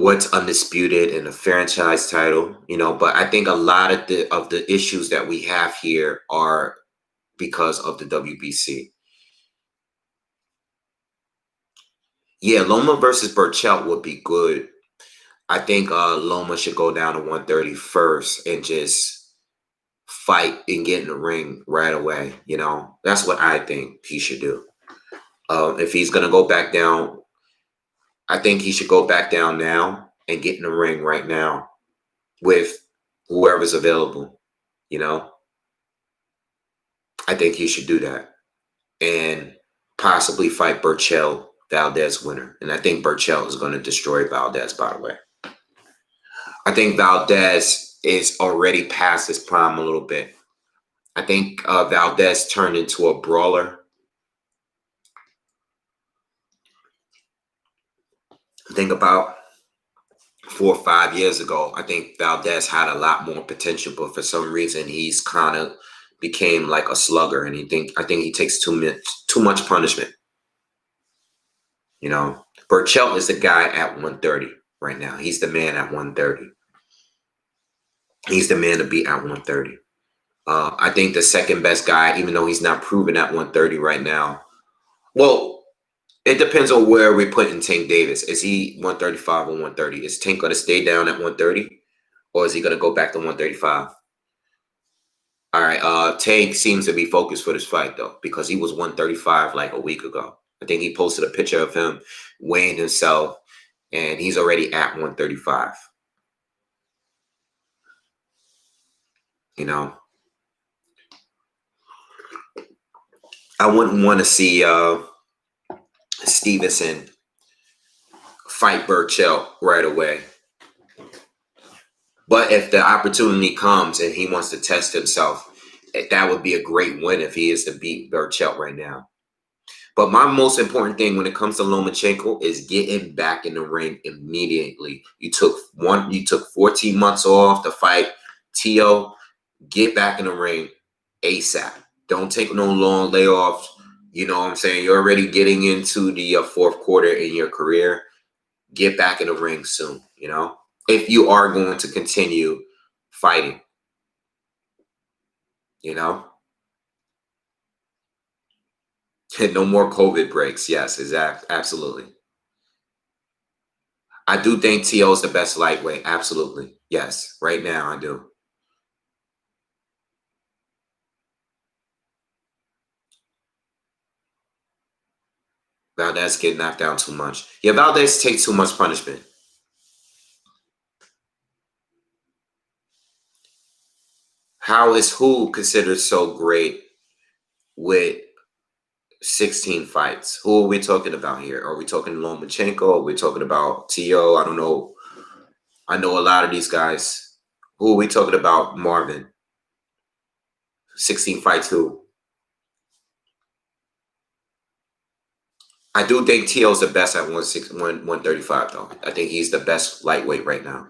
what's undisputed in the franchise title. But I think a lot of the issues that we have here are because of the WBC. Yeah, Loma versus Burchelt would be good. I think Loma should go down to 130 first and just fight and get in the ring right away. That's what I think he should do. If he's going to go back down, I think he should go back down now and get in the ring right now with whoever's available. I think he should do that and possibly fight Burchell Valdez winner. And I think Burchell is going to destroy Valdez, by the way. I think Valdez is already past his prime a little bit. I think Valdez turned into a brawler. Think about 4 or 5 years ago, I think Valdez had a lot more potential, but for some reason he's kind of became like a slugger, and I think he takes too much punishment. Burchelt is the guy at 130 right now. He's the man at 130. He's the man to beat at 130. I think the second best guy, even though he's not proven at 130 right now. Well, it depends on where we're putting Tank Davis. Is he 135 or 130? Is Tank going to stay down at 130? Or is he going to go back to 135? All right. Tank seems to be focused for this fight, though, because he was 135 like a week ago. I think he posted a picture of him weighing himself, and he's already at 135. I wouldn't want to see Stevenson fight Burchell right away. But if the opportunity comes and he wants to test himself, that would be a great win if he is to beat Burchell right now. But my most important thing when it comes to Lomachenko is getting back in the ring immediately. You took 14 months off to fight Teo. Get back in the ring ASAP. Don't take no long layoffs. You know what I'm saying? You're already getting into the fourth quarter in your career. Get back in the ring soon, if you are going to continue fighting, No more COVID breaks. Yes, exactly. Absolutely. I do think T.O. is the best lightweight. Absolutely. Yes. Right now, I do. Valdez get knocked down too much. Yeah, Valdez takes too much punishment. How is who considered so great with 16 fights? Who are we talking about here? Are we talking Lomachenko? Are we talking about T.O.? I don't know. I know a lot of these guys. Who are we talking about? Marvin. 16 fights who? I do think T.O. is the best at 135, though. I think he's the best lightweight right now.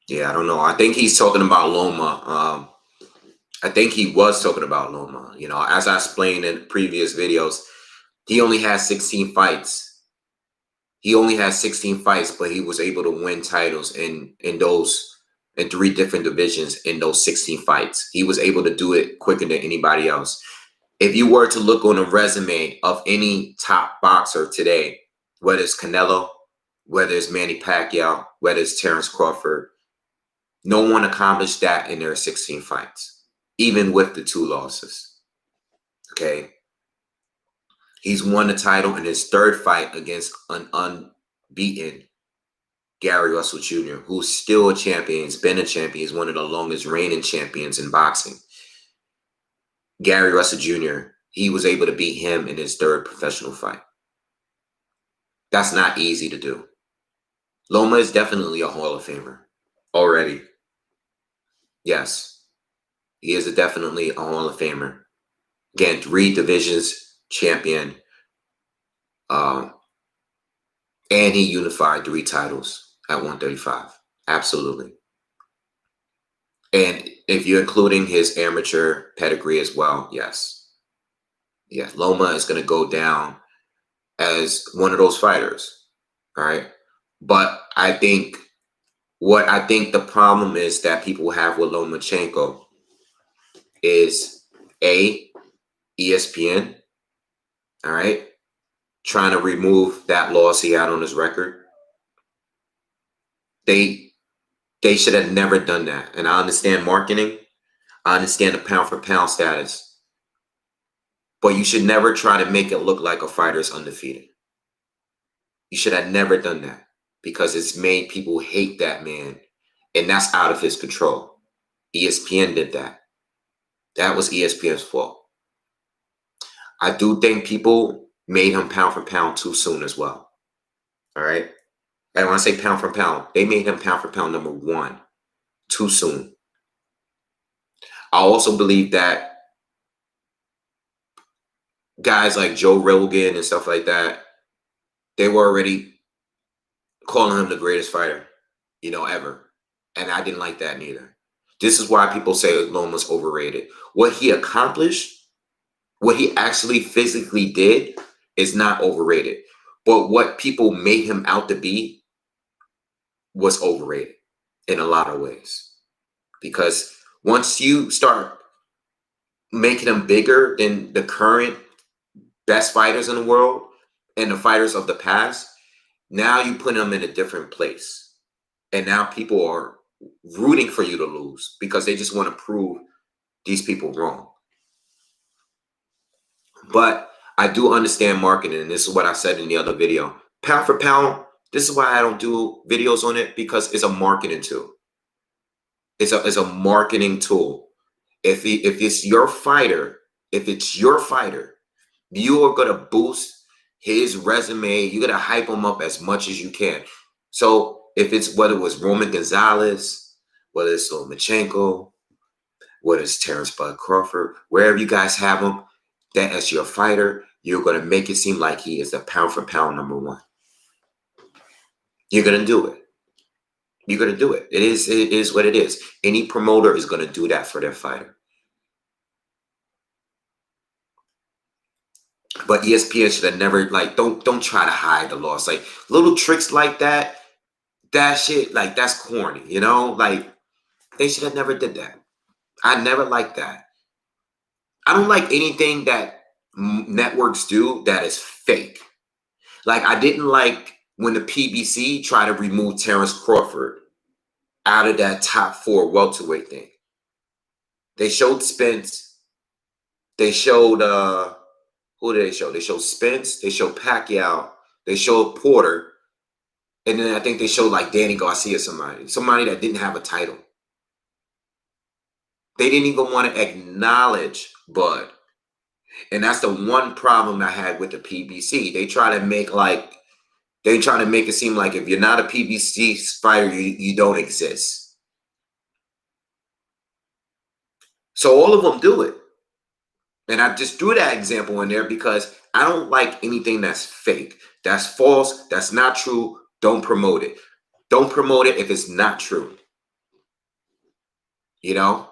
Yeah, I don't know. I think he's talking about Loma. I think he was talking about Loma. As I explained in previous videos, he only has 16 fights. He only has 16 fights, but he was able to win titles in 3 different divisions in those 16 fights. He was able to do it quicker than anybody else. If you were to look on a resume of any top boxer today, whether it's Canelo, whether it's Manny Pacquiao, whether it's Terrence Crawford, no one accomplished that in their 16 fights, even with the 2 losses. Okay. He's won the title in his 3rd fight against an unbeaten Gary Russell Jr., who's still a champion. He's been a champion. He's one of the longest reigning champions in boxing. Gary Russell Jr., he was able to beat him in his 3rd professional fight. That's not easy to do. Loma is definitely a Hall of Famer already. Yes, he is definitely a Hall of Famer. Again, 3 divisions champion. And he unified 3 titles at 135. Absolutely. And if you're including his amateur pedigree as well, yes. Yeah, Loma is going to go down as one of those fighters. All right. But I think the problem is that people have with Lomachenko is ESPN, all right, trying to remove that loss he had on his record. They should have never done that. And I understand marketing. I understand the pound for pound status. But you should never try to make it look like a fighter is undefeated. You should have never done that because it's made people hate that man. And that's out of his control. ESPN did that. That was ESPN's fault. I do think people made him pound for pound too soon as well. All right. And when I say pound for pound, they made him pound for pound number 1 too soon. I also believe that guys like Joe Rogan and stuff like that, they were already calling him the greatest fighter, ever. And I didn't like that neither. This is why people say Loma's overrated. What he accomplished, what he actually physically did is not overrated. But what people made him out to be was overrated in a lot of ways. Because once you start making him bigger than the current best fighters in the world and the fighters of the past, now you put him in a different place. And now people are rooting for you to lose because they just want to prove these people wrong. But I do understand marketing, and this is what I said in the other video. Pound for pound, this is why I don't do videos on it, because it's a marketing tool. It's a marketing tool. If it's your fighter, you are going to boost His resume, you gotta hype him up as much as you can. So if it's whether it was Roman Gonzalez, whether it's Lomachenko, whether it's Terrence Bud Crawford, wherever you guys have him, that as your fighter, you're gonna make it seem like he is the pound for pound number one. You're gonna do it. You're gonna do it. It is what it is. Any promoter is gonna do that for their fighter. But ESPN should have never don't try to hide the loss. Like little tricks like that, that shit, like that's corny, you know? Like they should have never did that. I never liked that. I don't like anything that networks do that is fake. Like I didn't like when the PBC tried to remove Terrence Crawford out of that top 4 welterweight thing. They showed Spence. They showed who did they show? They showed Spence. They showed Pacquiao. They showed Porter. And then I think they showed like Danny Garcia, somebody that didn't have a title. They didn't even want to acknowledge Bud. And that's the one problem I had with the PBC. They try to make it seem like if you're not a PBC fighter, you don't exist. So all of them do it. And I just threw that example in there because I don't like anything that's fake. That's false. That's not true. Don't promote it. Don't promote it if it's not true. You know?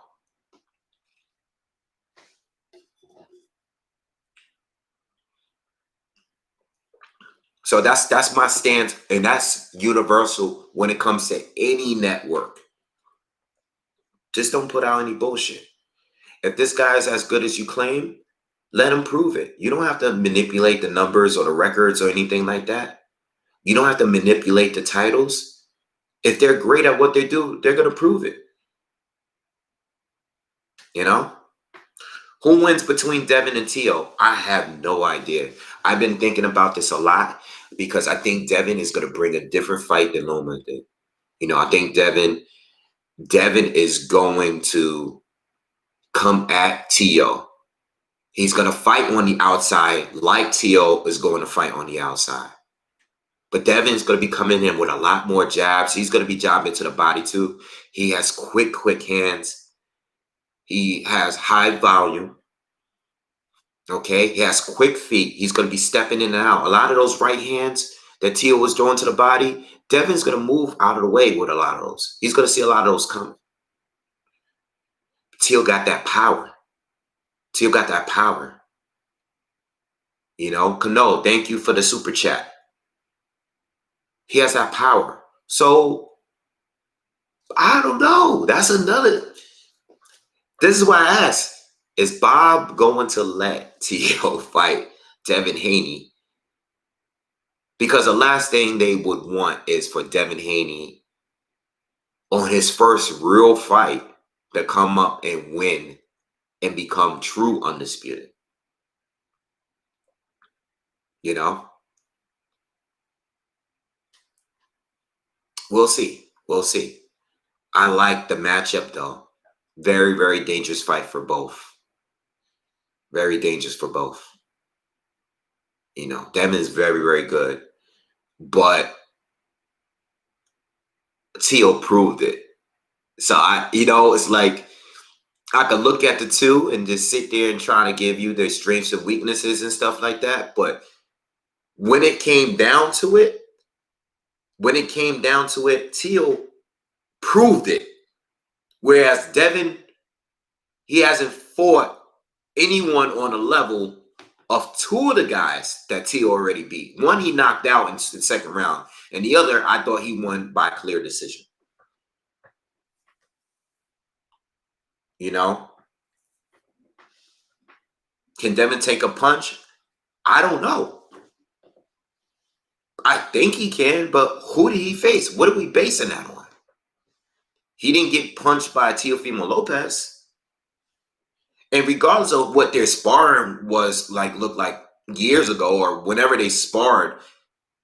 So that's my stance, and that's universal when it comes to any network. Just don't put out any bullshit. If this guy is as good as you claim, let him prove it. You don't have to manipulate the numbers or the records or anything like that. You don't have to manipulate the titles. If they're great at what they do, they're going to prove it. You know? Who wins between Devin and Teo? I have no idea. I've been thinking about this a lot because I think Devin is going to bring a different fight than Loma did. You know, I think Devin is going to come at Teo. He's going to fight on the outside like Teo is going to fight on the outside. But Devin's going to be coming in with a lot more jabs. He's going to be jabbing to the body too. He has quick hands. He has high volume. Okay, he has quick feet. He's going to be stepping in and out. A lot of those right hands that Teo was throwing to the body, Devin's going to move out of the way with a lot of those. He's going to see a lot of those coming. Teo got that power. Teo got that power. You know, Kano, thank you for the super chat. He has that power. So, I don't know. That's another. This is why I asked. Is Bob going to let Teo fight Devin Haney? Because the last thing they would want is for Devin Haney on his first real fight to come up and win and become true undisputed. You know? We'll see. We'll see. I like the matchup though. Very, very dangerous fight for both. Very dangerous for both. You know, Devin is very, very good. But Teo proved it. So it's like I could look at the two and just sit there and try to give you their strengths and weaknesses and stuff like that. But when it came down to it, Teo proved it. Whereas Devin, he hasn't fought anyone on a level of two of the guys that Teo already beat. One he knocked out in the second round, and the other I thought he won by clear decision. You know? Can Devin take a punch? I don't know. I think he can, but who did he face? What are we basing that on? He didn't get punched by Teofimo Lopez. And regardless of what their sparring was like, looked like years ago or whenever they sparred,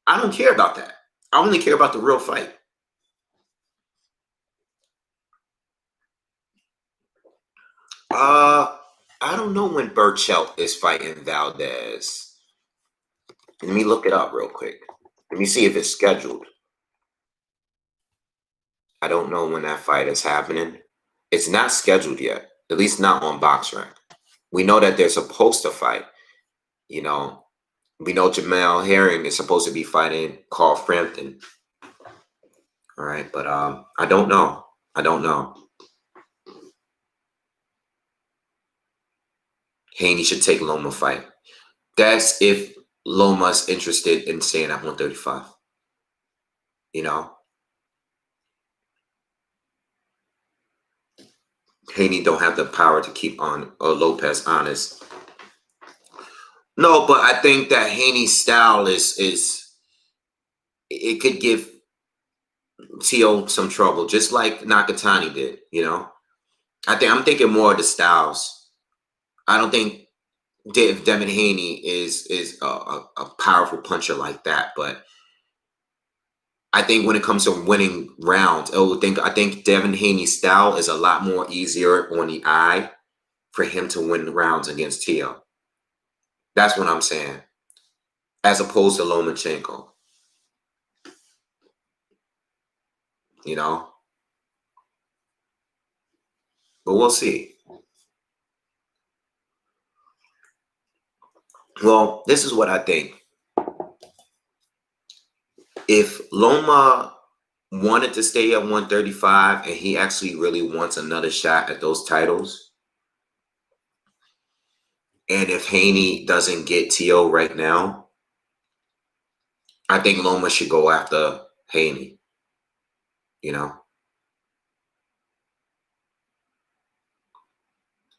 I don't care about that. I only care about the real fight. I don't know when Burchelt is fighting Valdez. Let me look it up real quick. Let me see if it's scheduled. I don't know when that fight is happening. It's not scheduled yet, at least not on BoxRec. We know that they're supposed to fight. You know, we know Jamal Herring is supposed to be fighting Carl Frampton. All right, but I don't know. I don't know. Haney should take Loma fight. That's if Loma's interested in staying at 135. You know, Haney don't have the power to keep on Lopez honest. No, but I think that Haney's style is it could give Tio some trouble, just like Nakatani did. You know, I'm thinking more of the styles. I don't think Devin Haney is a powerful puncher like that, but I think when it comes to winning rounds, I think Devin Haney's style is a lot more easier on the eye for him to win rounds against Tio. That's what I'm saying, as opposed to Lomachenko. You know, but we'll see. Well, this is what I think. If Loma wanted to stay at 135 and he actually really wants another shot at those titles, and if Haney doesn't get Tio right now, I think Loma should go after Haney. You know,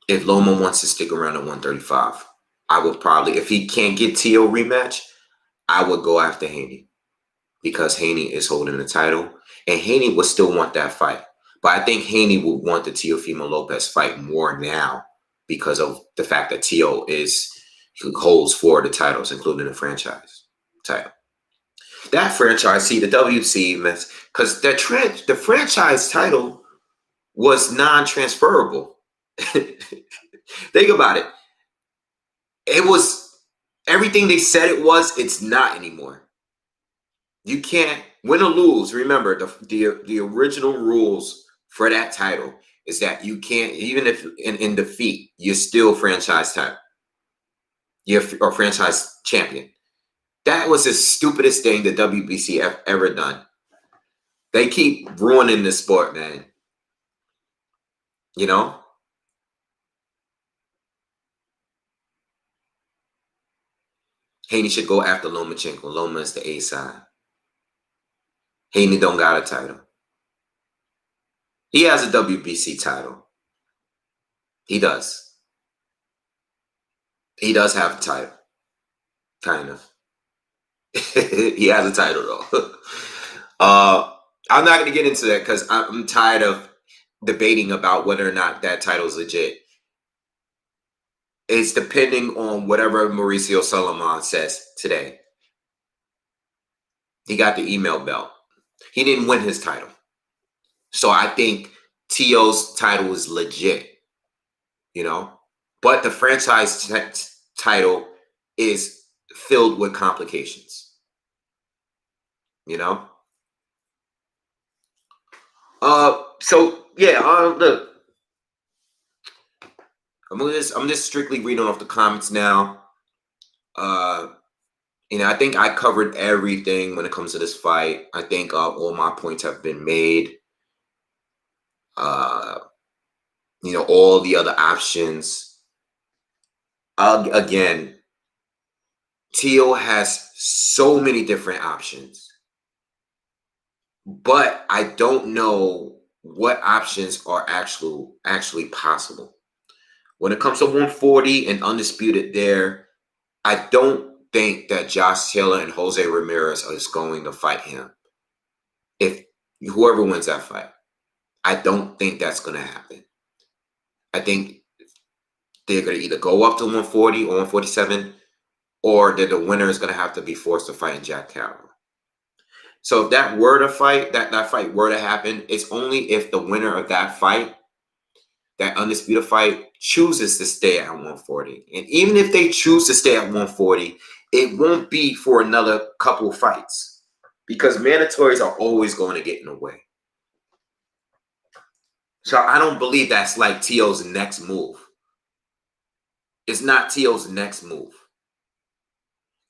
if Loma wants to stick around at 135, I would probably, if he can't get Tio rematch, I would go after Haney because Haney is holding the title, and Haney would still want that fight. But I think Haney would want the Teofimo Lopez fight more now because of the fact that Tio holds 4 of the titles, including the franchise title. That franchise, see, the WC, because the franchise title was non-transferable. Think about it. It was everything they said it was. It's not anymore. You can't win or lose. Remember, the original rules for that title is that you can't, even if in defeat, you're still franchise title. You're a franchise champion. That was the stupidest thing the WBC ever done. They keep ruining the sport, man. You know? Haney should go after Lomachenko. Loma is the A side. Haney don't got a title. He has a WBC title. He does. He does have a title. Kind of. He has a title, though. I'm not going to get into that because I'm tired of debating about whether or not that title is legit. It's depending on whatever Mauricio Solomon says today. He got the email belt. He didn't win his title. So I think Tio's title is legit, you know? But the franchise title is filled with complications, you know? So yeah, look. I'm just strictly reading off the comments now. I think I covered everything when it comes to this fight. I think all my points have been made. All the other options. Again, Tio has so many different options, but I don't know what options are actually possible. When it comes to 140 and undisputed there, I don't think that Josh Taylor and Jose Ramirez is going to fight him. If whoever wins that fight, I don't think that's going to happen. I think they're going to either go up to 140 or 147, or that the winner is going to have to be forced to fight in Jack Carroll. So if that were to fight, that fight were to happen, it's only if the winner of that fight that undisputed fight chooses to stay at 140. And even if they choose to stay at 140, it won't be for another couple fights because mandatories are always going to get in the way. So I don't believe that's like T.O.'s next move. It's not T.O.'s next move.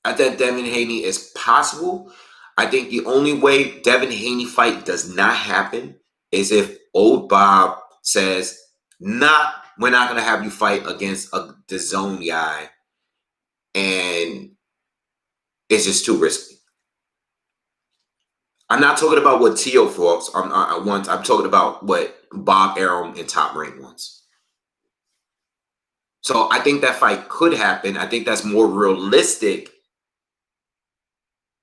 I think Devin Haney is possible. I think the only way Devin Haney fight does not happen is if old Bob says, nah, we're not going to have you fight against the zone guy. And it's just too risky. I'm not talking about what T.O. thought. I'm talking about what Bob Arum and Top Rank wants. So I think that fight could happen. I think that's more realistic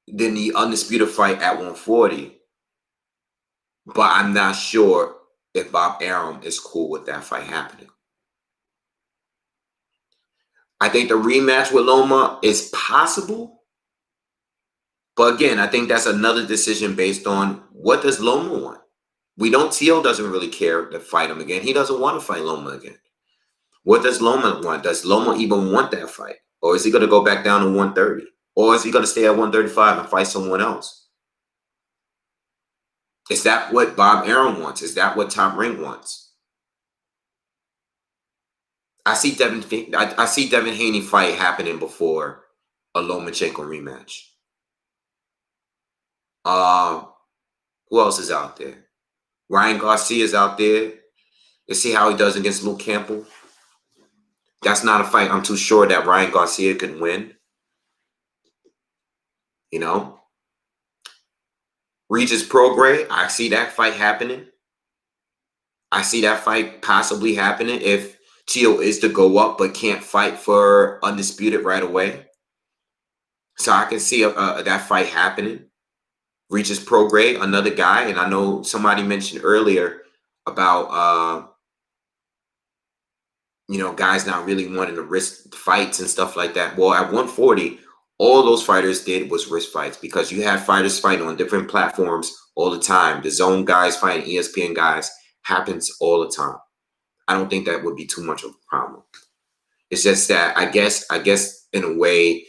than the undisputed fight at 140. But I'm not sure if Bob Arum is cool with that fight happening. I think the rematch with Loma is possible. But again, I think that's another decision based on what does Loma want. We know T.O. doesn't really care to fight him again. He doesn't want to fight Loma again. What does Loma want? Does Loma even want that fight? Or is he going to go back down to 130? Or is he going to stay at 135 and fight someone else? Is that what Bob Arum wants? Is that what Top Rank wants? I see Devin Haney fight happening before a Lomachenko rematch. Who else is out there? Ryan Garcia is out there. Let's see how he does against Luke Campbell. That's not a fight I'm too sure that Ryan Garcia could win. You know? Regis Prograis, I see that fight happening. I see that fight possibly happening if T.O. is to go up but can't fight for undisputed right away. So I can see that fight happening. Regis Prograis, another guy, and I know somebody mentioned earlier about guys not really wanting to risk fights and stuff like that. Well, at 140, all those fighters did was risk fights because you have fighters fighting on different platforms all the time. The zone guys fighting ESPN guys happens all the time. I don't think that would be too much of a problem. It's just that I guess in a way,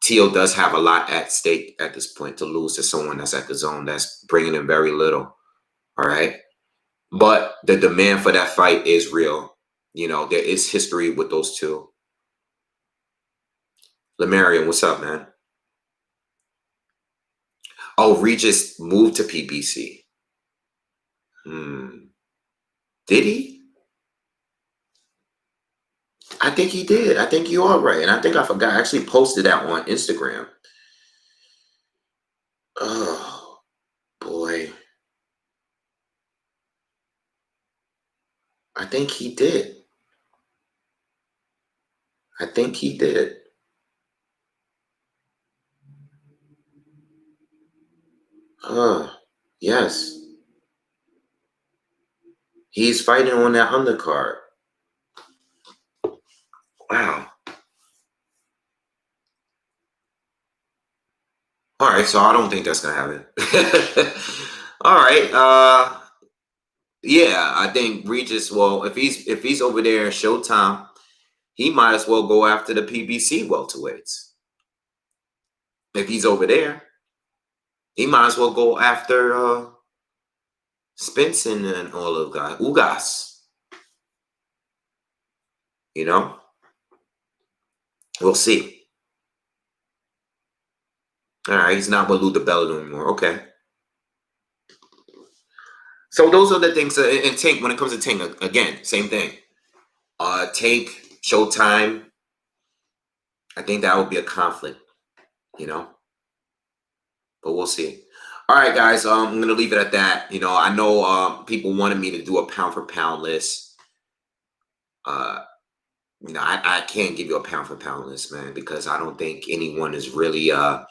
T.O. does have a lot at stake at this point to lose to someone that's at the zone that's bringing in very little. All right. But the demand for that fight is real. There is history with those two. Lemarian, what's up, man? Oh, Regis moved to PBC. Did he? I think he did. I think you are right. And I think I forgot. I actually posted that on Instagram. Oh, boy. I think he did. I think he did. Yes. He's fighting on that undercard. Wow. All right, so I don't think that's gonna happen. All right. Yeah, I think Regis. Well, if he's over there in Showtime, he might as well go after the PBC welterweights. If he's over there, he might as well go after Spence and all of guys. Ugas. We'll see. All right, he's not with Lou DiBello anymore. Okay. So those are the things. And Tank, when it comes to Tank, again, same thing. Tank, Showtime. I think that would be a conflict, But we'll see. All right, guys. I'm gonna leave it at that. I know people wanted me to do a pound for pound list. I can't give you a pound for pound list, man, because I don't think anyone is really I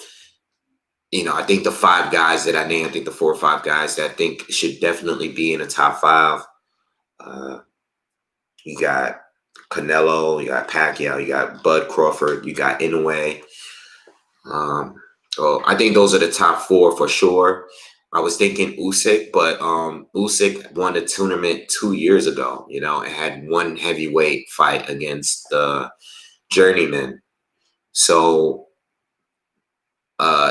think the 5 guys that I named, I think the 4 or 5 guys that I think should definitely be in the top 5. You got Canelo, you got Pacquiao, you got Bud Crawford, you got Inoue. So I think those are the top 4 for sure. I was thinking Usyk, but Usyk won the tournament 2 years ago, you know, and had one heavyweight fight against the journeyman. So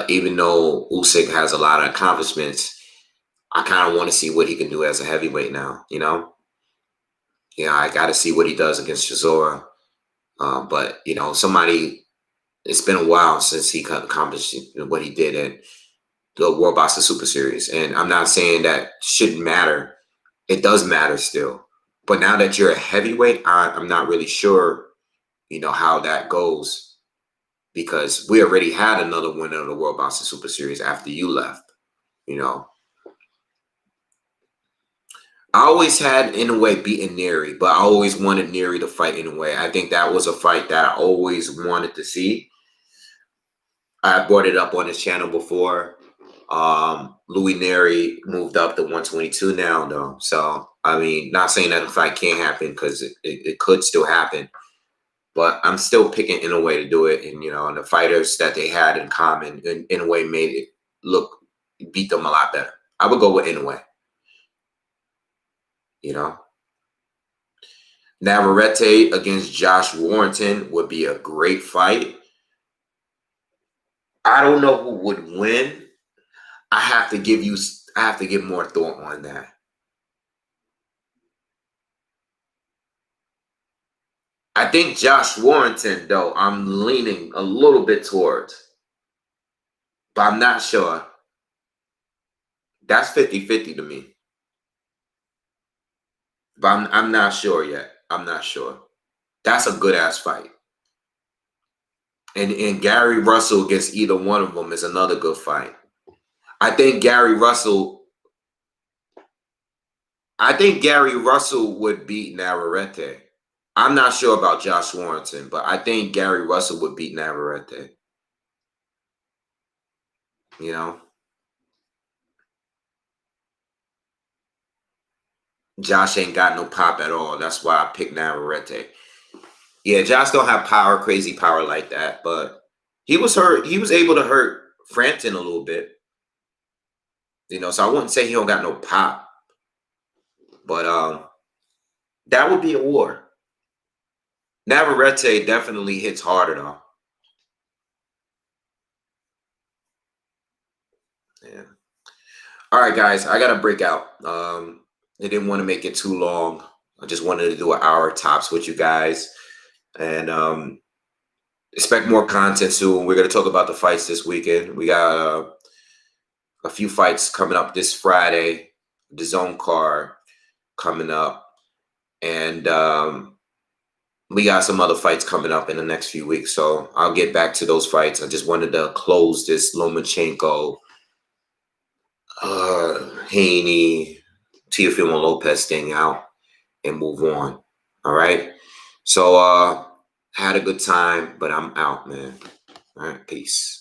even though Usyk has a lot of accomplishments, I kind of want to see what he can do as a heavyweight now, you know? Yeah, I got to see what he does against Chisora. But, you know, it's been a while since he accomplished what he did at the World Boxing Super Series. And I'm not saying that shouldn't matter. It does matter still. But now that you're a heavyweight, I'm not really sure, you know, how that goes, because we already had another winner of the World Boxing Super Series after you left, you know. I always had, in a way, beaten Neri, but I always wanted Neri to fight in a way. I think that was a fight that I always wanted to see. I brought it up on this channel before. Louis Neri moved up to 122 now, though. So, I mean, not saying that the fight can't happen, because it could still happen. But I'm still picking in a way to do it. And, you know, and the fighters that they had in common, in a way, made it beat them a lot better. I would go with Inoue, you know. Navarrete against Josh Warrington would be a great fight. I don't know who would win. I have to give more thought on that. I think Josh Warrington, though, I'm leaning a little bit towards, but I'm not sure. That's 50-50 to me. But I'm not sure yet. I'm not sure. That's a good ass fight. And Gary Russell against either one of them is another good fight. I think Gary Russell would beat Navarrete. I'm not sure about Josh Warrington, but I think Gary Russell would beat Navarrete. You know? Josh ain't got no pop at all. That's why I picked Navarrete. Yeah, Josh don't have crazy power like that, but he was hurt. He was able to hurt Frampton a little bit. You know, so I wouldn't say he don't got no pop. But that would be a war. Navarrete definitely hits harder though. Yeah. All right, guys, I gotta break out. I didn't want to make it too long. I just wanted to do an hour tops with you guys, and expect more content soon. We're gonna talk about the fights this weekend. We got a few fights coming up this Friday. The Zone card coming up, and we got some other fights coming up in the next few weeks. So I'll get back to those fights. I just wanted to close this Lomachenko, Haney, Teofimo Lopez thing out and move on. All right. So had a good time, but I'm out, man. All right, peace.